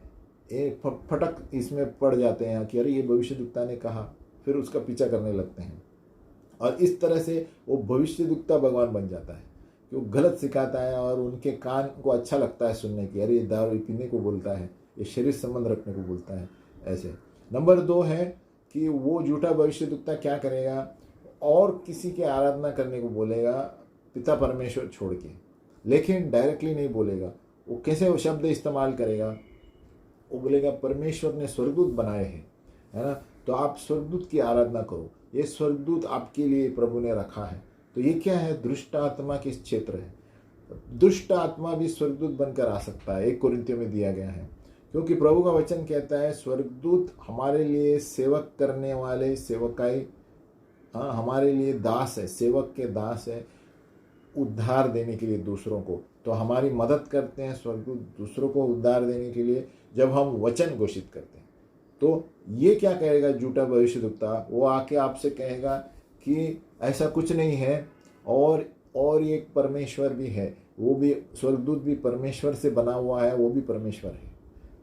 ये फटक इसमें पड़ जाते हैं कि अरे ये भविष्यद्वक्ता ने कहा, फिर उसका पीछा करने लगते हैं। और इस तरह से वो भविष्यद्वक्ता भगवान बन जाता है कि वो गलत सिखाता है और उनके कान को अच्छा लगता है सुनने की, अरे ये दारू पीने को बोलता है, ये शरीर संबंध रखने को बोलता है, ऐसे। नंबर 2 है कि वो झूठा भविष्यद्वक्ता क्या करेगा, और किसी की आराधना करने को बोलेगा पिता परमेश्वर छोड़ के, लेकिन डायरेक्टली नहीं बोलेगा। वो कैसे वो शब्द इस्तेमाल करेगा, वो बोलेगा परमेश्वर ने स्वर्गदूत बनाए हैं, है ना, तो आप स्वर्गदूत की आराधना करो, ये स्वर्गदूत आपके लिए प्रभु ने रखा है। तो ये क्या है, दुष्ट आत्मा किस क्षेत्र है, दुष्ट आत्मा भी स्वर्गदूत बनकर आ सकता है, 1 कोरिन्थियों में दिया गया है। क्योंकि प्रभु का वचन कहता है स्वर्गदूत हमारे लिए सेवक करने वाले सेवकाई, हमारे लिए दास है, सेवक के दास है, उद्धार देने के लिए दूसरों को। तो हमारी मदद करते हैं स्वर्गदूत दूसरों को उद्धार देने के लिए जब हम वचन घोषित करते हैं। तो ये क्या कहेगा झूठा भविष्यद्वक्ता, वो आके आपसे कहेगा कि ऐसा कुछ नहीं है, और एक परमेश्वर भी है, वो भी स्वर्गदूत भी परमेश्वर से बना हुआ है, वो भी परमेश्वर है।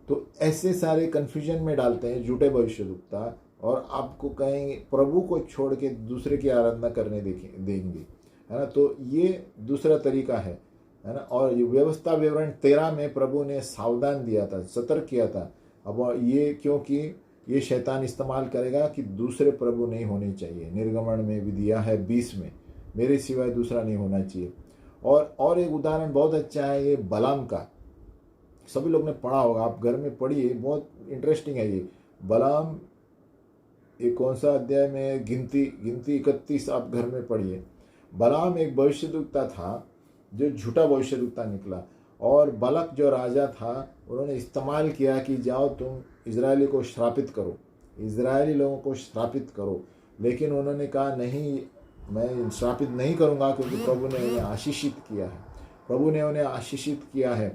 तो ऐसे सारे कन्फ्यूजन में डालते हैं झूठे भविष्यद्वक्ता, और आपको कहेंगे प्रभु को छोड़ के दूसरे की आराधना करने देंगे, है ना। तो ये दूसरा तरीका है ना। और व्यवस्था विवरण 13 में प्रभु ने सावधान दिया था, सतर्क किया था। अब ये क्योंकि ये शैतान इस्तेमाल करेगा कि दूसरे प्रभु नहीं होने चाहिए, निर्गमन में भी दिया है 20 में, मेरे सिवाय दूसरा नहीं होना चाहिए। और एक उदाहरण बहुत अच्छा है ये बलाम का, सभी लोग ने पढ़ा होगा, आप घर में पढ़िए, बहुत इंटरेस्टिंग है ये बलाम। ये कौन सा अध्याय में, गिनती 31 आप घर में पढ़िए। बलाम एक भविष्यद्वक्ता था जो झूठा भविष्यद्वक्ता निकला, और बलक जो राजा था उन्होंने इस्तेमाल किया कि जाओ तुम इजरायली को श्रापित करो, इजरायली लोगों को श्रापित करो। लेकिन उन्होंने कहा नहीं, मैं श्रापित नहीं करूँगा क्योंकि प्रभु ने उन्हें आशीषित किया है, प्रभु ने उन्हें आशीषित किया है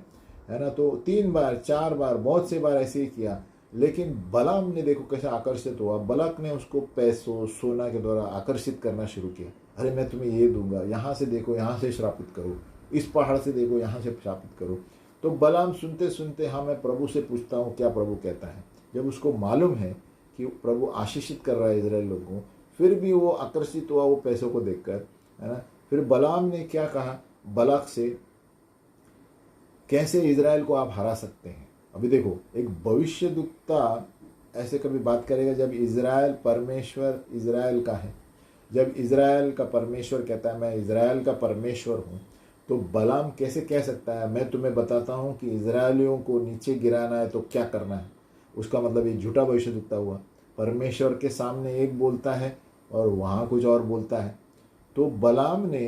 ना। तो 3 बार 4 बार बहुत से बार ऐसे ही किया। लेकिन बलाम ने देखो कैसे आकर्षित हुआ, बलक ने उसको पैसों सोना के द्वारा आकर्षित करना शुरू किया। अरे मैं तुम्हें ये दूंगा, यहाँ से देखो यहाँ से श्रापित करो, इस पहाड़ से देखो यहाँ से श्रापित करो। तो बलाम सुनते सुनते, हाँ मैं प्रभु से पूछता हूँ क्या प्रभु कहता है। जब उसको मालूम है कि प्रभु आशीषित कर रहा है इजराइल लोगों को, फिर भी वो आकर्षित हुआ वो पैसों को देखकर, है ना। फिर बलाम ने क्या कहा बलक से, कैसे इजराइल को आप हरा सकते हैं। अभी देखो एक भविष्यद्वक्ता ऐसे कभी बात करेगा जब इजराइल, परमेश्वर इजराइल का है, जब इजराइल का परमेश्वर कहता है मैं इजराइल का परमेश्वर हूँ, तो बलाम कैसे कह सकता है मैं तुम्हें बताता हूँ कि इजरायलियों को नीचे गिराना है तो क्या करना है। उसका मतलब ये झूठा भविष्यद्वक्ता हुआ। परमेश्वर के सामने एक बोलता है और वहाँ कुछ और बोलता है। तो बलाम ने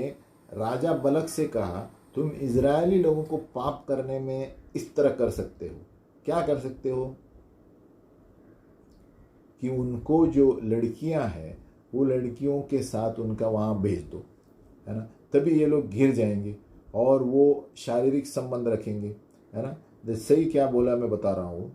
राजा बलक से कहा तुम इजरायली लोगों को पाप करने में इस तरह कर सकते हो। क्या कर सकते हो कि उनको जो लड़कियां हैं वो लड़कियों के साथ उनका वहाँ भेज दो, है ना। तभी ये लोग घिर जाएंगे और वो शारीरिक संबंध रखेंगे, है ना। सही क्या बोला मैं बता रहा हूँ।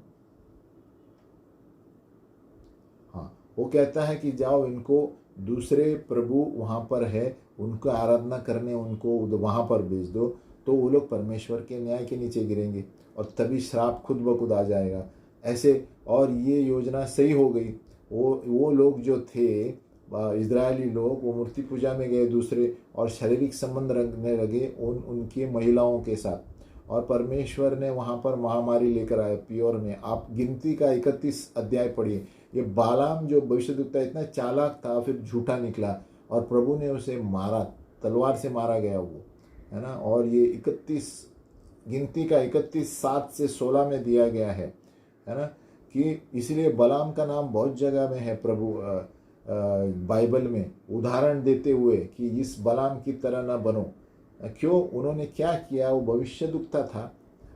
हाँ, वो कहता है कि जाओ इनको दूसरे प्रभु वहाँ पर है उनको आराधना करने उनको वहाँ पर भेज दो, तो वो लोग परमेश्वर के न्याय के नीचे गिरेंगे और तभी श्राप खुद ब खुद आ जाएगा ऐसे। और ये योजना सही हो गई। वो लोग जो थे इजरायली लोग, वो मूर्ति पूजा में गए दूसरे और शारीरिक संबंध रखने लगे उनकी महिलाओं के साथ, और परमेश्वर ने वहाँ पर महामारी लेकर आए प्योर में। आप गिनती का 31 अध्याय पढ़िए। ये बालाम जो भविष्यद्वक्ता इतना चालाक था फिर झूठा निकला और प्रभु ने उसे मारा, तलवार से मारा गया वो, है ना। और ये 31 गिनती का 31:7 से 16 में दिया गया है ना। कि इसलिए बलाम का नाम बहुत जगह में है प्रभु बाइबल में उदाहरण देते हुए कि इस बलाम की तरह ना बनो। क्यों, उन्होंने क्या किया, वो भविष्यद्वक्ता था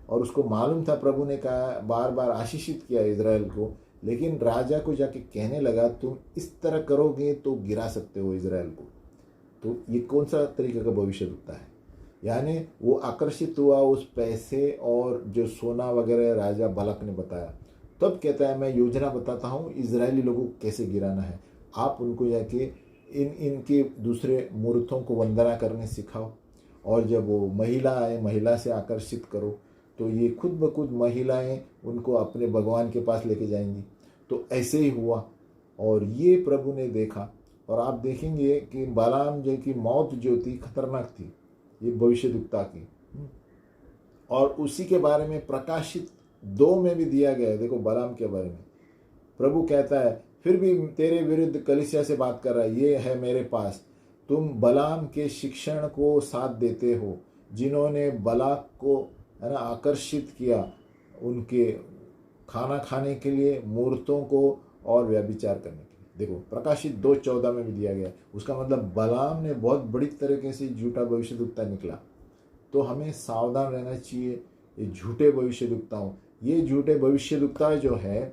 और उसको मालूम था, प्रभु ने कहा बार बार आशीषित किया इजराइल को, लेकिन राजा को जाके कहने लगा तुम इस तरह करोगे तो गिरा सकते हो इजराइल को। तो ये कौन सा तरीके का भविष्यद्वक्ता है। यानी वो आकर्षित हुआ उस पैसे और जो सोना वगैरह राजा बलक ने बताया। तब कहता है मैं योजना बताता हूँ इजरायली लोगों को कैसे गिराना है। आप उनको जाके इनके दूसरे मूर्तों को वंदना करने सिखाओ, और जब वो महिला आए महिला से आकर्षित करो तो ये खुद ब खुद महिलाएं उनको अपने भगवान के पास लेके जाएंगी। तो ऐसे ही हुआ और ये प्रभु ने देखा। और आप देखेंगे कि बालाम जो की मौत जो थी खतरनाक थी, ये भविष्यद्वक्ता की। और उसी के बारे में प्रकाशित 2 में भी दिया गया है। देखो बालाम के बारे में प्रभु कहता है फिर भी तेरे विरुद्ध कलीसिया से बात कर रहा है, ये है मेरे पास, तुम बलाम के शिक्षण को साथ देते हो जिन्होंने बलाक को, है ना, आकर्षित किया उनके खाना खाने के लिए, मूर्तों को और व्यभिचार करने के लिए। देखो प्रकाशित 2:14 में भी दिया गया। उसका मतलब बलाम ने बहुत बड़ी तरीके से झूठा भविष्यद्वक्ता निकला। तो हमें सावधान रहना चाहिए ये झूठे भविष्यद्वक्ताओं। ये झूठे भविष्यद्वक्ता जो है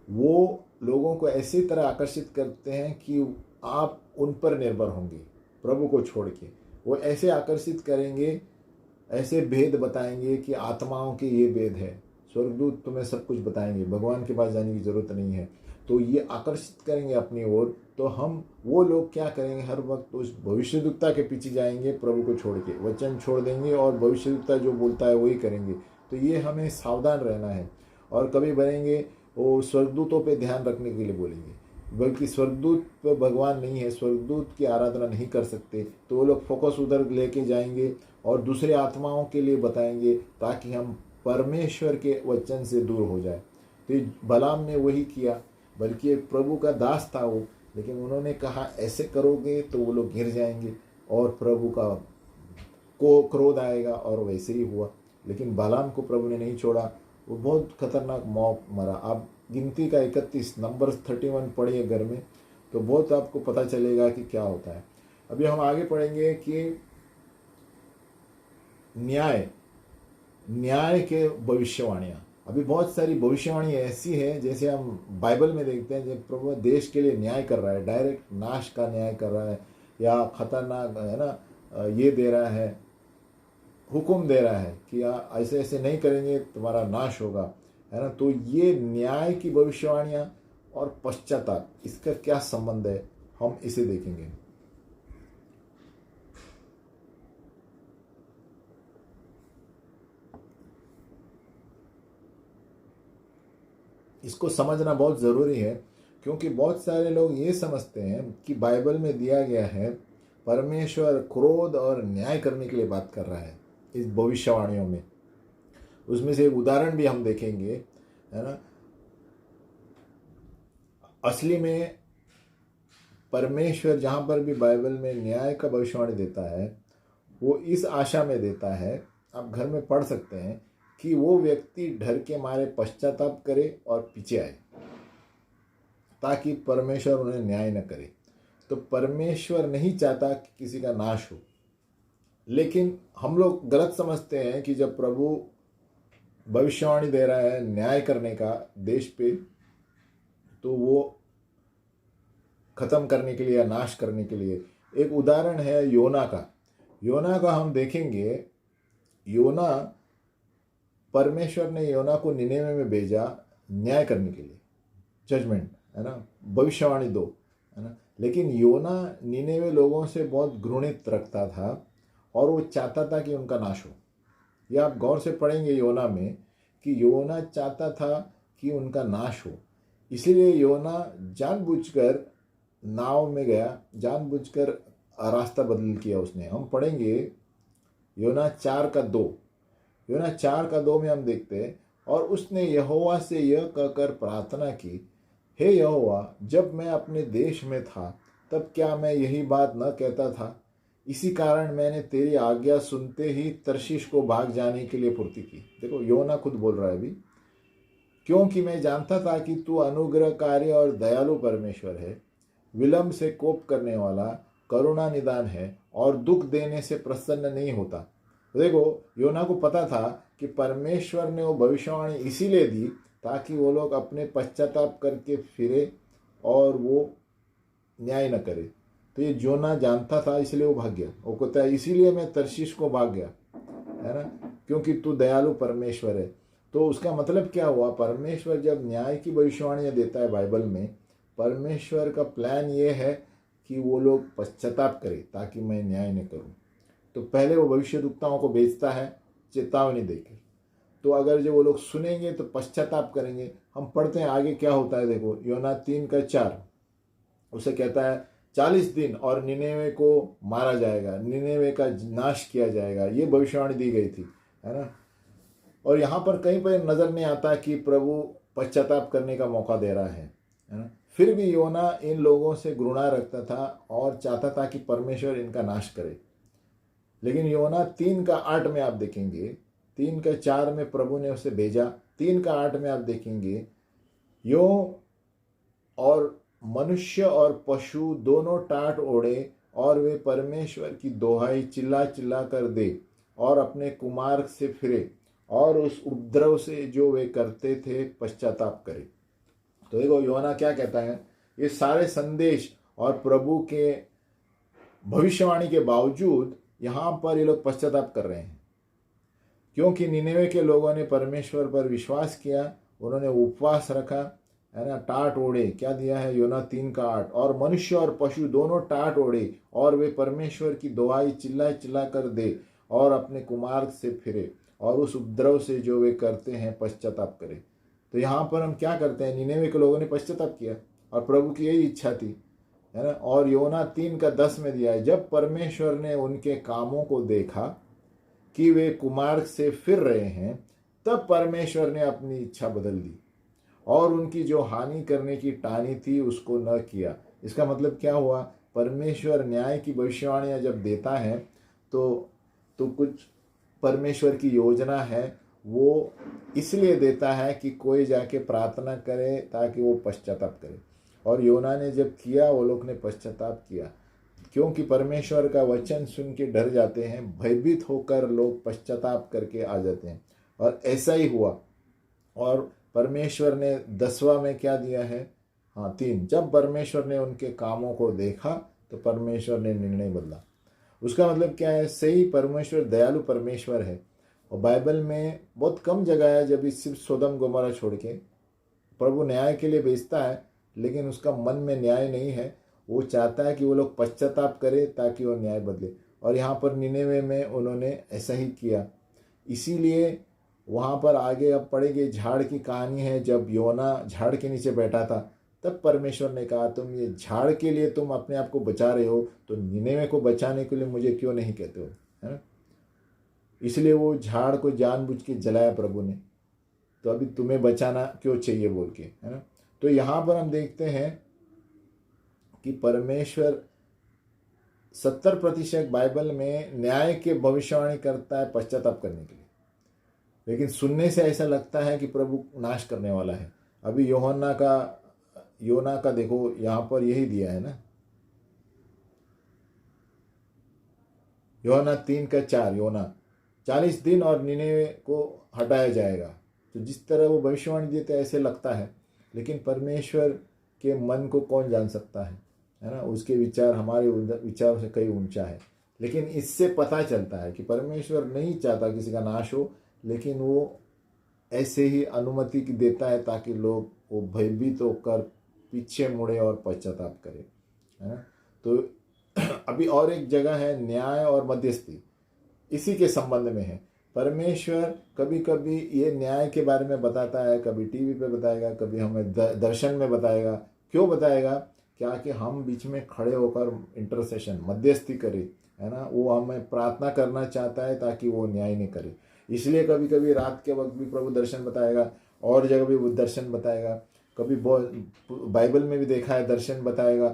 वो लोगों को ऐसी तरह आकर्षित करते हैं कि आप उन पर निर्भर होंगे प्रभु को छोड़ के। वो ऐसे आकर्षित करेंगे, ऐसे भेद बताएंगे कि आत्माओं के ये भेद है, स्वर्गदूत तुम्हें सब कुछ बताएंगे, भगवान के पास जाने की जरूरत नहीं है। तो ये आकर्षित करेंगे अपनी ओर। तो हम वो लोग क्या करेंगे, हर वक्त उस भविष्यद्वक्ता के पीछे जाएंगे, प्रभु को छोड़ के वचन छोड़ देंगे और भविष्यद्वक्ता जो बोलता है वही करेंगे। तो ये हमें सावधान रहना है। और कभी बनेंगे वो स्वर्गदूतों पे ध्यान रखने के लिए बोलेंगे, बल्कि स्वर्गदूत पे भगवान नहीं है, स्वर्गदूत की आराधना नहीं कर सकते, तो वो लोग फोकस उधर लेके जाएंगे और दूसरे आत्माओं के लिए बताएंगे ताकि हम परमेश्वर के वचन से दूर हो जाए। तो बलाम ने वही किया, बल्कि एक प्रभु का दास था वो, लेकिन उन्होंने कहा ऐसे करोगे तो वो लोग गिर जाएंगे और प्रभु का को क्रोध आएगा, और वैसे ही हुआ। लेकिन बलाम को प्रभु ने नहीं छोड़ा, वो बहुत खतरनाक मौत मरा। आप गिनती का 31 नंबर 31 पढ़िए घर में, तो बहुत आपको पता चलेगा कि क्या होता है। अभी हम आगे पढ़ेंगे कि न्याय न्याय के भविष्यवाणियाँ। अभी बहुत सारी भविष्यवाणी ऐसी है, जैसे हम बाइबल में देखते हैं जब प्रभु देश के लिए न्याय कर रहा है, डायरेक्ट नाश का न्याय कर रहा है, या खतरनाक है ना, ये दे रहा है, हुक्म दे रहा है कि ऐसे ऐसे नहीं करेंगे तुम्हारा नाश होगा, है ना। तो ये न्याय की भविष्यवाणियाँ और पश्चाताप, इसका क्या संबंध है, हम इसे देखेंगे। इसको समझना बहुत ज़रूरी है, क्योंकि बहुत सारे लोग ये समझते हैं कि बाइबल में दिया गया है परमेश्वर क्रोध और न्याय करने के लिए बात कर रहा है इस भविष्यवाणियों में। उसमें से एक उदाहरण भी हम देखेंगे, है ना। असली में परमेश्वर जहाँ पर भी बाइबल में न्याय का भविष्यवाणी देता है, वो इस आशा में देता है, आप घर में पढ़ सकते हैं, कि वो व्यक्ति डर के मारे पश्चाताप करे और पीछे आए, ताकि परमेश्वर उन्हें न्याय न करे। तो परमेश्वर नहीं चाहता कि किसी का नाश हो, लेकिन हम लोग गलत समझते हैं कि जब प्रभु भविष्यवाणी दे रहा है न्याय करने का देश पे, तो वो खत्म करने के लिए या नाश करने के लिए। एक उदाहरण है योना का। योना का हम देखेंगे, योना, परमेश्वर ने योना को निनेवे में भेजा न्याय करने के लिए, जजमेंट, है ना, भविष्यवाणी दो, है ना। लेकिन योना निनेवे लोगों से बहुत घृणित रखता था और वो चाहता था कि उनका नाश हो। यह आप गौर से पढ़ेंगे योना में कि योना चाहता था कि उनका नाश हो, इसलिए योना जानबूझकर नाव में गया, जानबूझकर रास्ता बदल किया उसने। हम पढ़ेंगे योना 4:2। योना 4:2 में हम देखते हैं, और उसने यहोवा से यह कहकर प्रार्थना की, हे यहोवा, जब मैं अपने देश में था तब क्या मैं यही बात न कहता था? इसी कारण मैंने तेरी आज्ञा सुनते ही तर्शीश को भाग जाने के लिए फुर्ती की। देखो योना खुद बोल रहा है अभी, क्योंकि मैं जानता था कि तू अनुग्रहकारी और दयालु परमेश्वर है, विलंब से कोप करने वाला, करुणा निदान है और दुख देने से प्रसन्न नहीं होता। देखो योना को पता था कि परमेश्वर ने वो भविष्यवाणी इसीलिए दी ताकि वो लोग अपने पश्चाताप करके फिरे और वो न्याय न करे। तो ये योना जानता था, इसलिए वो भाग गया। वो कहता है इसीलिए मैं तर्शीश को भाग गया, है ना, क्योंकि तू दयालु परमेश्वर है। तो उसका मतलब क्या हुआ? परमेश्वर जब न्याय की भविष्यवाणियाँ देता है बाइबल में, परमेश्वर का प्लान ये है कि वो लोग पश्चाताप करें ताकि मैं न्याय न करूं। तो पहले वो भविष्यद्वक्ताओं को भेजता है चेतावनी देकर, तो अगर जो वो लोग सुनेंगे तो पश्चाताप करेंगे। हम पढ़ते हैं आगे क्या होता है, देखो योना 3:4 उसे कहता है 40 दिन और निनेवे को मारा जाएगा, निनेवे का नाश किया जाएगा। ये भविष्यवाणी दी गई थी, है ना। और यहाँ पर कहीं पर नजर नहीं आता कि प्रभु पश्चाताप करने का मौका दे रहा है ना। फिर भी योना इन लोगों से घृणा रखता था और चाहता था कि परमेश्वर इनका नाश करे। लेकिन योना 3:8 में आप देखेंगे, 3:4 में प्रभु ने उसे भेजा, 3:8 में आप देखेंगे, यो और मनुष्य और पशु दोनों टाट ओढ़े और वे परमेश्वर की दोहाई चिल्ला चिल्ला कर दे और अपने कुमार्ग से फिरे और उस उपद्रव से जो वे करते थे पश्चाताप करे। तो देखो योना क्या कहता है, ये सारे संदेश और प्रभु के भविष्यवाणी के बावजूद यहाँ पर ये लोग पश्चाताप कर रहे हैं, क्योंकि निनेवे के लोगों ने परमेश्वर पर विश्वास किया, उन्होंने उपवास रखा, है ना। टाट ओढ़े, क्या दिया है योना 3:8, और मनुष्य और पशु दोनों टाट ओढ़े और वे परमेश्वर की दुहाई चिल्ला चिल्ला कर दे और अपने कुमार्ग से फिरे और उस उपद्रव से जो वे करते हैं पश्चाताप करे। तो यहाँ पर हम क्या करते हैं, निनेवे के लोगों ने पश्चाताप किया और प्रभु की यही इच्छा थी, है ना। और योना 3:10 में दिया है, जब परमेश्वर ने उनके कामों को देखा कि वे कुमार्ग से फिर रहे हैं, तब परमेश्वर ने अपनी इच्छा बदल दी और उनकी जो हानि करने की टानी थी उसको न किया। इसका मतलब क्या हुआ, परमेश्वर न्याय की भविष्यवाणियाँ जब देता है तो कुछ परमेश्वर की योजना है, वो इसलिए देता है कि कोई जाके प्रार्थना करे ताकि वो पश्चाताप करे। और योना ने जब किया, वो लोग ने पश्चाताप किया, क्योंकि परमेश्वर का वचन सुन के डर जाते हैं, भयभीत होकर लोग पश्चाताप करके आ जाते हैं। और ऐसा ही हुआ। और परमेश्वर ने 10वां में क्या दिया है? हाँ, 3। जब परमेश्वर ने उनके कामों को देखा तो परमेश्वर ने निर्णय बदला। उसका मतलब क्या है? सही, परमेश्वर दयालु परमेश्वर है। और बाइबल में बहुत कम जगह है जब इस सिर्फ सोदम गोमोरा छोड़ के प्रभु न्याय के लिए भेजता है, लेकिन उसका मन में न्याय नहीं है। वो चाहता है कि वो लोग पश्चाताप करें ताकि वो न्याय बदले। और यहाँ पर निनेवे में उन्होंने ऐसा ही किया। इसीलिए वहाँ पर आगे अब पढ़ेंगे, झाड़ की कहानी है। जब योना झाड़ के नीचे बैठा था, तब परमेश्वर ने कहा, तुम ये झाड़ के लिए तुम अपने आप को बचा रहे हो, तो निनेवे को बचाने के लिए मुझे क्यों नहीं कहते हो, है ना? इसलिए वो झाड़ को जानबूझ के जलाया प्रभु ने। तो अभी तुम्हें बचाना क्यों चाहिए बोल के, है ना? तो यहाँ पर हम देखते हैं कि परमेश्वर 70% बाइबल में न्याय के भविष्यवाणी करता है पश्चाताप करने के लिए, लेकिन सुनने से ऐसा लगता है कि प्रभु नाश करने वाला है। अभी योना का देखो, यहाँ पर यही दिया है ना, योना 3:4। योना 40 दिन और निनेवे को हटाया जाएगा। तो जिस तरह वो भविष्यवाणी देते हैं ऐसे लगता है, लेकिन परमेश्वर के मन को कौन जान सकता है ना? उसके विचार हमारे विचारों से कहीं ऊंचा है। लेकिन इससे पता चलता है कि परमेश्वर नहीं चाहता किसी का नाश हो, लेकिन वो ऐसे ही अनुमति की देता है ताकि लोग वो भयभीत होकर पीछे मुड़े और पश्चाताप करें, है ना? तो अभी और एक जगह है, न्याय और मध्यस्थी, इसी के संबंध में है। परमेश्वर कभी कभी ये न्याय के बारे में बताता है, कभी टीवी पे बताएगा, कभी हमें दर्शन में बताएगा। क्यों बताएगा? क्या कि हम बीच में खड़े होकर इंटरसेशन, मध्यस्थी करें, है ना? वो हमें प्रार्थना करना चाहता है ताकि वो न्याय नहीं करे। इसलिए कभी कभी रात के वक्त भी प्रभु दर्शन बताएगा, और जगह भी वो दर्शन बताएगा। कभी बाइबल में भी देखा है दर्शन बताएगा।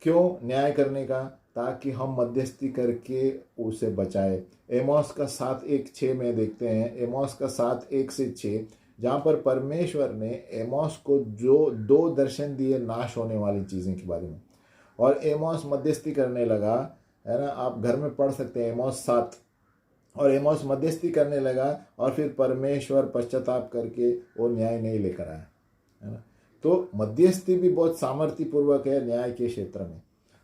क्यों? न्याय करने का, ताकि हम मध्यस्थी करके उसे बचाए। एमोस का 7:1-6 में देखते हैं, एमोस का 7:1-6, जहाँ पर परमेश्वर ने एमोस को जो 2 दर्शन दिए नाश होने वाली चीज़ें के बारे में, और एमोस मध्यस्थी करने लगा, है ना? आप घर में पढ़ सकते हैं एमोस 7। और एमोस मध्यस्थी करने लगा, और फिर परमेश्वर पश्चाताप करके वो न्याय नहीं लेकर आया, है ना? तो मध्यस्थी भी बहुत सामर्थ्यपूर्वक है न्याय के क्षेत्र में।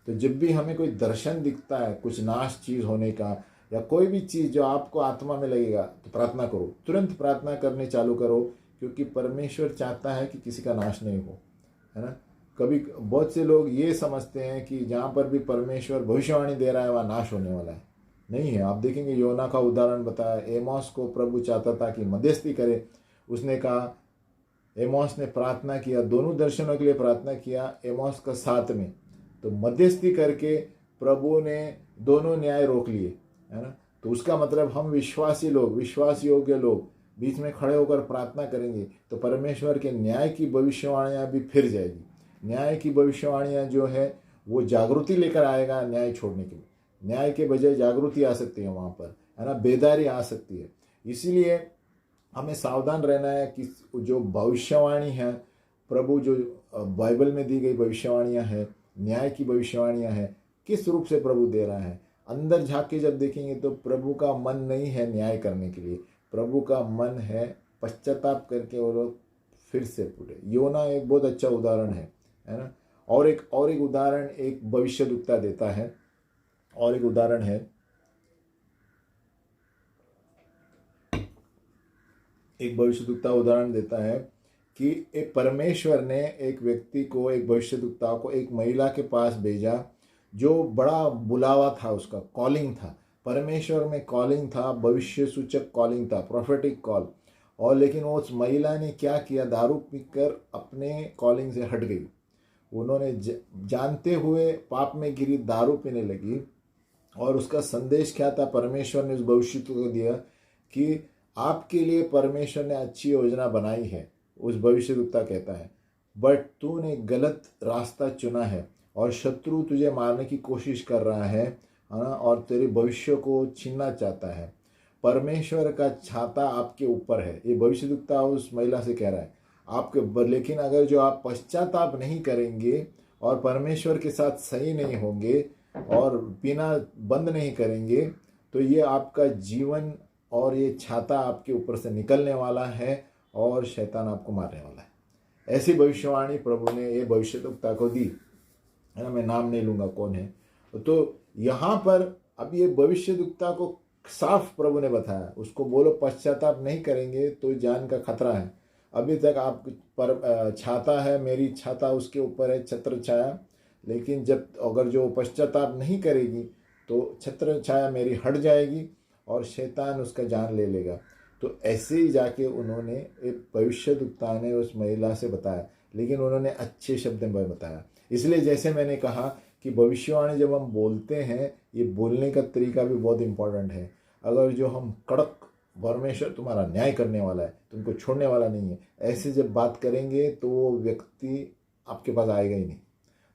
तो जब भी हमें कोई दर्शन दिखता है कुछ नाश चीज होने का, या कोई भी चीज जो आपको आत्मा में लगेगा, तो प्रार्थना करो, तुरंत प्रार्थना करने चालू करो, क्योंकि परमेश्वर चाहता है कि किसी का नाश नहीं हो, है ना? कभी बहुत से लोग ये समझते हैं कि जहाँ पर भी परमेश्वर भविष्यवाणी दे रहा है वहाँ नाश होने वाला है। नहीं है। आप देखेंगे योना का उदाहरण बताया, एमोस को प्रभु चाहता था कि मध्यस्थी करे। उसने कहा, एमोस ने प्रार्थना किया, दोनों दर्शनों के लिए प्रार्थना किया, एमोस का 7 में। तो मध्यस्थी करके प्रभु ने दोनों न्याय रोक लिए, है ना? तो उसका मतलब हम विश्वासी लोग, विश्वास योग्य लोग बीच में खड़े होकर प्रार्थना करेंगे तो परमेश्वर के न्याय की भविष्यवाणियां भी फिर जाएगी। न्याय की भविष्यवाणियां जो है वो जागृति लेकर आएगा न्याय छोड़ने के लिए। न्याय के बजाय जागृति आ सकती है वहाँ पर, है ना? बेदारी आ सकती है। इसीलिए हमें सावधान रहना है कि जो भविष्यवाणी है, प्रभु जो बाइबल में दी गई भविष्यवाणियां हैं, न्याय की भविष्यवाणियां हैं, किस रूप से प्रभु दे रहा है। अंदर झांक के जब देखेंगे तो प्रभु का मन नहीं है न्याय करने के लिए, प्रभु का मन है पश्चाताप करके वो लोग फिर से फूटे। योना एक बहुत अच्छा उदाहरण है ना? और एक उदाहरण एक भविष्यद्वक्ता देता है, और एक उदाहरण है, एक भविष्यद्वक्ता उदाहरण देता है कि एक परमेश्वर ने एक व्यक्ति को, एक भविष्यद्वक्ता को एक महिला के पास भेजा जो बड़ा बुलावा था, उसका कॉलिंग था, परमेश्वर में कॉलिंग था, भविष्य सूचक कॉलिंग था, प्रोफेटिक कॉल। और लेकिन उस महिला ने क्या किया? दारू पीकर अपने कॉलिंग से हट गई। उन्होंने जानते हुए पाप में गिरी, दारू पीने लगी। और उसका संदेश क्या था? परमेश्वर ने उस भविष्य को दिया कि आपके लिए परमेश्वर ने अच्छी योजना बनाई है। उस भविष्यद्वक्ता कहता है, बट तूने गलत रास्ता चुना है और शत्रु तुझे मारने की कोशिश कर रहा है ना, और तेरे भविष्य को छीनना चाहता है। परमेश्वर का छाता आपके ऊपर है। ये भविष्यद्वक्ता उस महिला से कह रहा है आपके, लेकिन अगर जो आप पश्चाताप नहीं करेंगे और परमेश्वर के साथ सही नहीं होंगे और पीना बंद नहीं करेंगे, तो ये आपका जीवन और ये छाता आपके ऊपर से निकलने वाला है और शैतान आपको मारने वाला है। ऐसी भविष्यवाणी प्रभु ने ये भविष्यद्वक्ता को दी, है ना। मैं नाम नहीं लूँगा कौन है। तो यहाँ पर अब ये भविष्यद्वक्ता को साफ प्रभु ने बताया, उसको बोलो पश्चाताप नहीं करेंगे तो जान का खतरा है। अभी तक आप पर छाता है, मेरी छाता उसके ऊपर है, छत्र छाया, लेकिन जब अगर जो पश्चाताप नहीं करेगी तो छत्र छाया मेरी हट जाएगी और शैतान उसका जान ले लेगा। तो ऐसे ही जाके उन्होंने एक भविष्यद्वक्ता ने उस महिला से बताया, लेकिन उन्होंने अच्छे शब्द में बताया। इसलिए जैसे मैंने कहा कि भविष्यवाणी जब हम बोलते हैं, ये बोलने का तरीका भी बहुत इम्पोर्टेंट है। अगर जो हम कड़क परमेश्वर तुम्हारा न्याय करने वाला है, तुमको छोड़ने वाला नहीं है, ऐसे जब बात करेंगे तो वो व्यक्ति आपके पास आएगा ही नहीं।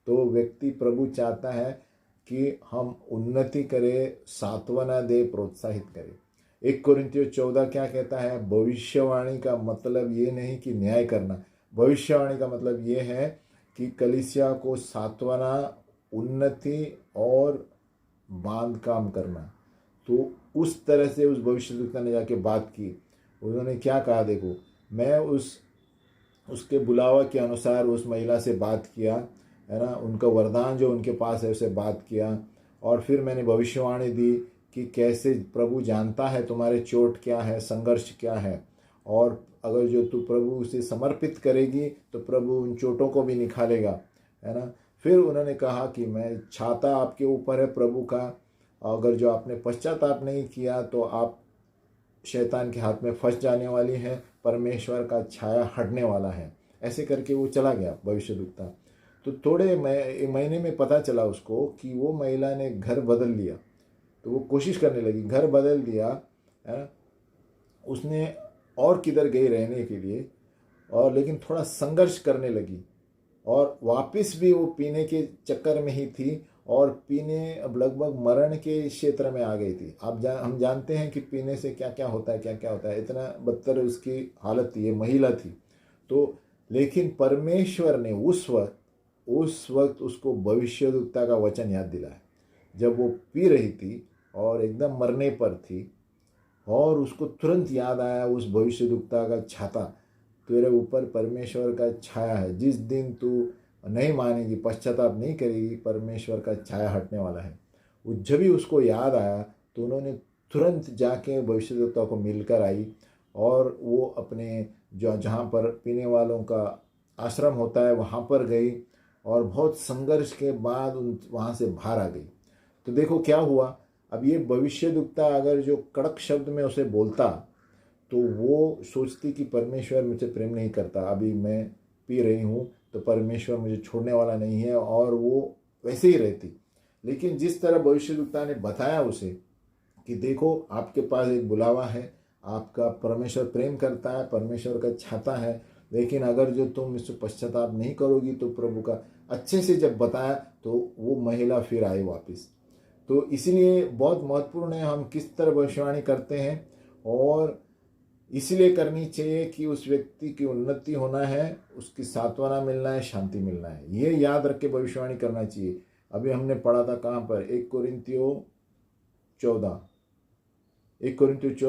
तो व्यक्ति प्रभु चाहता है कि हम उन्नति करें, सांत्वना दे, प्रोत्साहित करें। 1 कोरिन्थियों 14 क्या कहता है? भविष्यवाणी का मतलब ये नहीं कि न्याय करना, भविष्यवाणी का मतलब ये है कि कलीसिया को सांत्वना, उन्नति और बांध काम करना। तो उस तरह से उस भविष्यद्वक्ता ने जाके बात की। उन्होंने क्या कहा? देखो, मैं उसके बुलावा के अनुसार उस महिला से बात किया, है ना, उनका वरदान जो उनके पास है उसे बात किया, और फिर मैंने भविष्यवाणी दी कि कैसे प्रभु जानता है तुम्हारे चोट क्या है, संघर्ष क्या है, और अगर जो तू प्रभु उसे समर्पित करेगी तो प्रभु उन चोटों को भी निकालेगा, है ना। फिर उन्होंने कहा कि मैं छाता आपके ऊपर है प्रभु का, अगर जो आपने पश्चाताप नहीं किया तो आप शैतान के हाथ में फंस जाने वाली हैं, परमेश्वर का छाया हटने वाला है। ऐसे करके वो चला गया भविष्यद्वक्ता। तो थोड़े महीने में पता चला उसको कि वो महिला ने घर बदल लिया। तो वो कोशिश करने लगी, घर बदल दिया, है ना, उसने और किधर गई रहने के लिए, और लेकिन थोड़ा संघर्ष करने लगी, और वापस भी वो पीने के चक्कर में ही थी, और पीने अब लगभग मरण के क्षेत्र में आ गई थी। हम जानते हैं कि पीने से क्या क्या होता है, क्या क्या होता है, इतना बदतर उसकी हालत थी, ये महिला थी। तो लेकिन परमेश्वर ने उस वक्त उसको भविष्यद्वक्ता का वचन याद दिलाया, जब वो पी रही थी और एकदम मरने पर थी, और उसको तुरंत याद आया उस भविष्यद्वक्ता का छाता, तेरे ऊपर परमेश्वर का छाया है, जिस दिन तू नहीं मानेगी, पश्चाताप नहीं करेगी, परमेश्वर का छाया हटने वाला है। वो जब भी उसको याद आया तो उन्होंने तुरंत जाके भविष्यद्वक्ता को मिलकर आई, और वो अपने जहाँ पर पीने वालों का आश्रम होता है वहाँ पर गई, और बहुत संघर्ष के बाद वहाँ से बाहर आ गई। तो देखो क्या हुआ। अब ये भविष्यद्वक्ता अगर जो कड़क शब्द में उसे बोलता तो वो सोचती कि परमेश्वर मुझे प्रेम नहीं करता, अभी मैं पी रही हूँ तो परमेश्वर मुझे छोड़ने वाला नहीं है, और वो वैसे ही रहती। लेकिन जिस तरह भविष्यद्वक्ता ने बताया उसे कि देखो आपके पास एक बुलावा है, आपका परमेश्वर प्रेम करता है, परमेश्वर का छाता है, लेकिन अगर जो तुम इससे पश्चाताप नहीं करोगी तो प्रभु का अच्छे से जब बताया तो वो महिला फिर आई वापस। तो इसलिए बहुत महत्वपूर्ण है हम किस तरह भविष्यवाणी करते हैं, और इसलिए करनी चाहिए कि उस व्यक्ति की उन्नति होना है, उसकी सांत्वना मिलना है, शांति मिलना है, ये याद रख के भविष्यवाणी करना चाहिए। अभी हमने पढ़ा था कहाँ पर? 1 कोरिन्थियों 14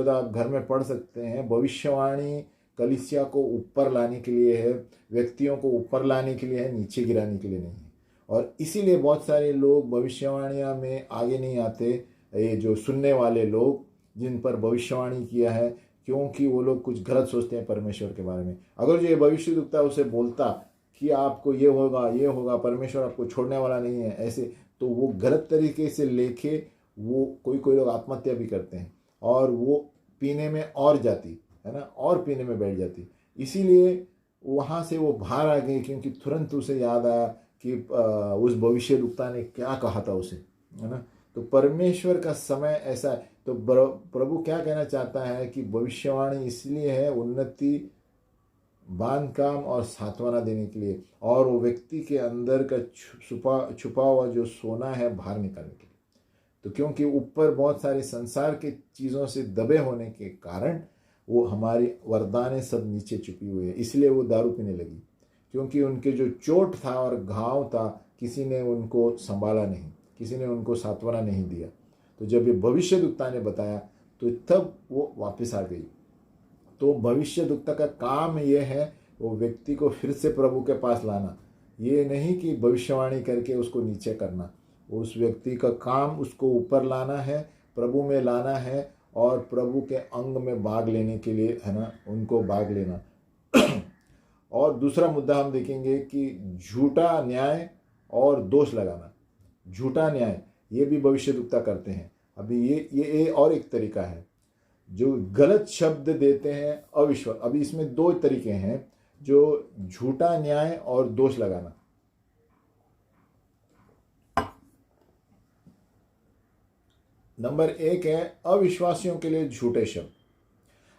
आप घर में पढ़ सकते हैं। भविष्यवाणी कलीसिया को ऊपर लाने के लिए है, व्यक्तियों को ऊपर लाने के लिए है, नीचे गिराने के लिए नहीं है। और इसीलिए बहुत सारे लोग भविष्यवाणियाँ में आगे नहीं आते, ये जो सुनने वाले लोग जिन पर भविष्यवाणी किया है, क्योंकि वो लोग कुछ गलत सोचते हैं परमेश्वर के बारे में। अगर जो ये भविष्यद्वक्ता उसे बोलता कि आपको ये होगा, परमेश्वर आपको छोड़ने वाला नहीं है, ऐसे, तो वो गलत तरीके से लेके वो कोई लोग आत्महत्या भी करते हैं, और वो पीने में और जाती है ना, और पीने में बैठ जाती। इसीलिए वहाँ से वो बाहर आ गई, क्योंकि तुरंत उसे याद आया कि उस भविष्यद्वक्ता ने क्या कहा था उसे, है ना। तो परमेश्वर का समय ऐसा है। तो प्रभु क्या कहना चाहता है कि भविष्यवाणी इसलिए है उन्नति, बांध काम और सांत्वना देने के लिए, और वो व्यक्ति के अंदर का छुपा हुआ जो सोना है बाहर निकालने के लिए। तो क्योंकि ऊपर बहुत सारे संसार के चीज़ों से दबे होने के कारण वो हमारी वरदानें सब नीचे छुपी हुई है, इसलिए वो दारू पीने लगी, क्योंकि उनके जो चोट था और घाव था, किसी ने उनको संभाला नहीं, किसी ने उनको सांत्वना नहीं दिया। तो जब ये भविष्यद्वक्ता ने बताया तो तब वो वापस आ गई। तो भविष्यद्वक्ता का काम ये है वो व्यक्ति को फिर से प्रभु के पास लाना, ये नहीं कि भविष्यवाणी करके उसको नीचे करना। उस व्यक्ति का काम उसको ऊपर लाना है, प्रभु में लाना है और प्रभु के अंग में भाग लेने के लिए, है ना, उनको भाग लेना। और दूसरा मुद्दा हम देखेंगे कि झूठा न्याय और दोष लगाना। झूठा न्याय ये भी भविष्यद्वक्ता करते हैं। अभी ये और एक तरीका है जो गलत शब्द देते हैं, अविश्वास। अभी इसमें दो तरीके हैं, जो झूठा न्याय और दोष लगाना। नंबर 1 है अविश्वासियों के लिए झूठे शब्द।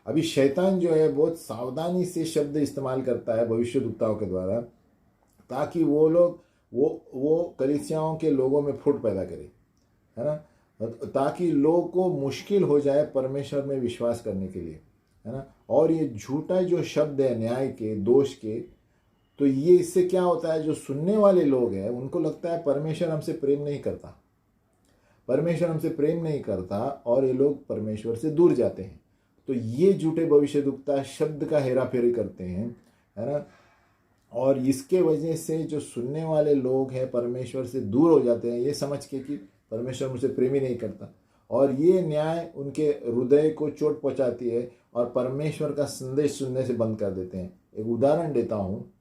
अभी शैतान जो है बहुत सावधानी से शब्द इस्तेमाल करता है भविष्यद्वक्ताओं के द्वारा, ताकि वो लोग वो कलीसियाओं के लोगों में फूट पैदा करे, है ना, ताकि लोगों को मुश्किल हो जाए परमेश्वर में विश्वास करने के लिए, है ना। और ये झूठा जो शब्द है न्याय के, दोष के, तो ये इससे क्या होता है, जो सुनने वाले लोग हैं उनको लगता है परमेश्वर हमसे प्रेम नहीं करता, परमेश्वर हमसे प्रेम नहीं करता, और ये लोग परमेश्वर से दूर जाते हैं। तो ये झूठे भविष्यद्वक्ता शब्द का हेराफेरी करते हैं, है ना, और इसके वजह से जो सुनने वाले लोग हैं परमेश्वर से दूर हो जाते हैं, ये समझ के कि परमेश्वर मुझे प्रेम ही नहीं करता। और ये न्याय उनके हृदय को चोट पहुंचाती है और परमेश्वर का संदेश सुनने से बंद कर देते हैं। एक उदाहरण देता हूँ।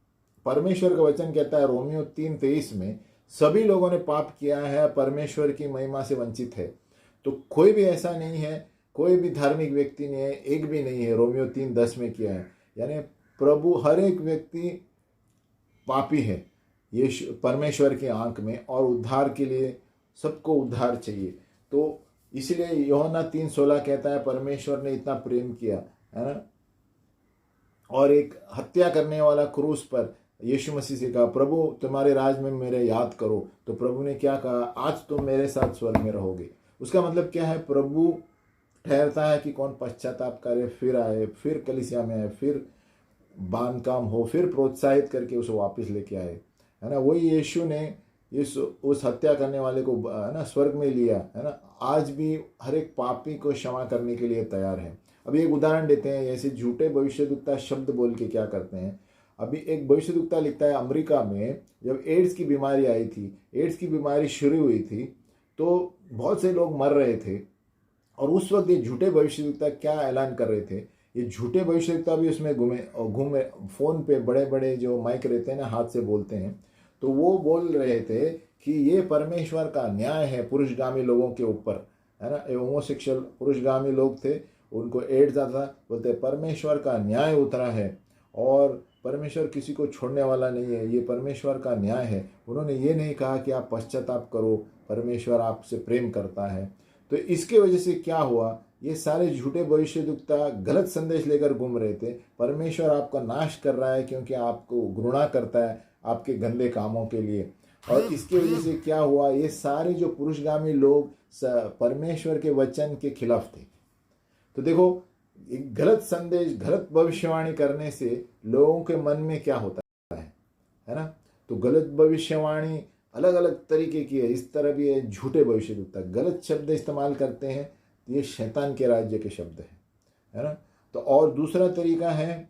परमेश्वर का वचन कहता है रोमियो 3:23 में, सभी लोगों ने पाप किया है, परमेश्वर की महिमा से वंचित है। तो कोई भी ऐसा नहीं है, कोई भी धार्मिक व्यक्ति नहीं है, एक भी नहीं है, रोमियो 3:10 में किया है। यानी प्रभु हर एक व्यक्ति पापी है ये परमेश्वर की आंख में, और उद्धार के लिए सबको उद्धार चाहिए। तो इसलिए यूहन्ना 3:16 कहता है परमेश्वर ने इतना प्रेम किया, है ना। और एक हत्या करने वाला क्रूस पर यीशु मसीह से कहा, प्रभु तुम्हारे राज में मेरे याद करो। तो प्रभु ने क्या कहा, आज तुम मेरे साथ स्वर्ग में रहोगे। उसका मतलब क्या है, प्रभु ठहरता है कि कौन पश्चाताप करे, फिर आए, फिर कलीसिया में आए, फिर बांधकाम हो, फिर प्रोत्साहित करके उसे वापस लेके आए, है ना। वही यीशु ने उस हत्या करने वाले को, है ना, स्वर्ग में लिया, है ना। आज भी हर एक पापी को क्षमा करने के लिए तैयार है। अभी एक उदाहरण देते हैं, ऐसे झूठे भविष्यद्वक्ता शब्द बोल के क्या करते हैं। अभी एक भविष्यद्वक्ता लिखता है, अमेरिका में जब एड्स की बीमारी आई थी, एड्स की बीमारी शुरू हुई थी, तो बहुत से लोग मर रहे थे। और उस वक्त ये झूठे भविष्यद्वक्ता क्या ऐलान कर रहे थे, ये झूठे भविष्यद्वक्ता भी उसमें घूमे फोन पे बड़े बड़े जो माइक रहते हैं ना, हाथ से बोलते हैं। तो वो बोल रहे थे कि ये परमेश्वर का न्याय है पुरुषगामी लोगों के ऊपर, है ना। होमोसेक्सुअल पुरुषगामी लोग थे, उनको एड्स आता था, बोलते परमेश्वर का न्याय उतरा है और परमेश्वर किसी को छोड़ने वाला नहीं है, ये परमेश्वर का न्याय है। उन्होंने ये नहीं कहा कि आप पश्चाताप करो, परमेश्वर आपसे प्रेम करता है। तो इसके वजह से क्या हुआ, ये सारे झूठे भविष्यद्वक्ता गलत संदेश लेकर घूम रहे थे, परमेश्वर आपका नाश कर रहा है क्योंकि आपको घृणा करता है आपके गंदे कामों के लिए। और इसकी वजह से क्या हुआ, ये सारे जो पुरुषगामी लोग परमेश्वर के वचन के खिलाफ थे। तो देखो, एक गलत संदेश, गलत भविष्यवाणी करने से लोगों के मन में क्या होता है ना। तो गलत भविष्यवाणी अलग अलग तरीके की है। इस तरह भी है, झूठे भविष्यद्वक्ता गलत शब्द इस्तेमाल करते हैं, तो ये शैतान के राज्य के शब्द हैं, है ना। तो और दूसरा तरीका है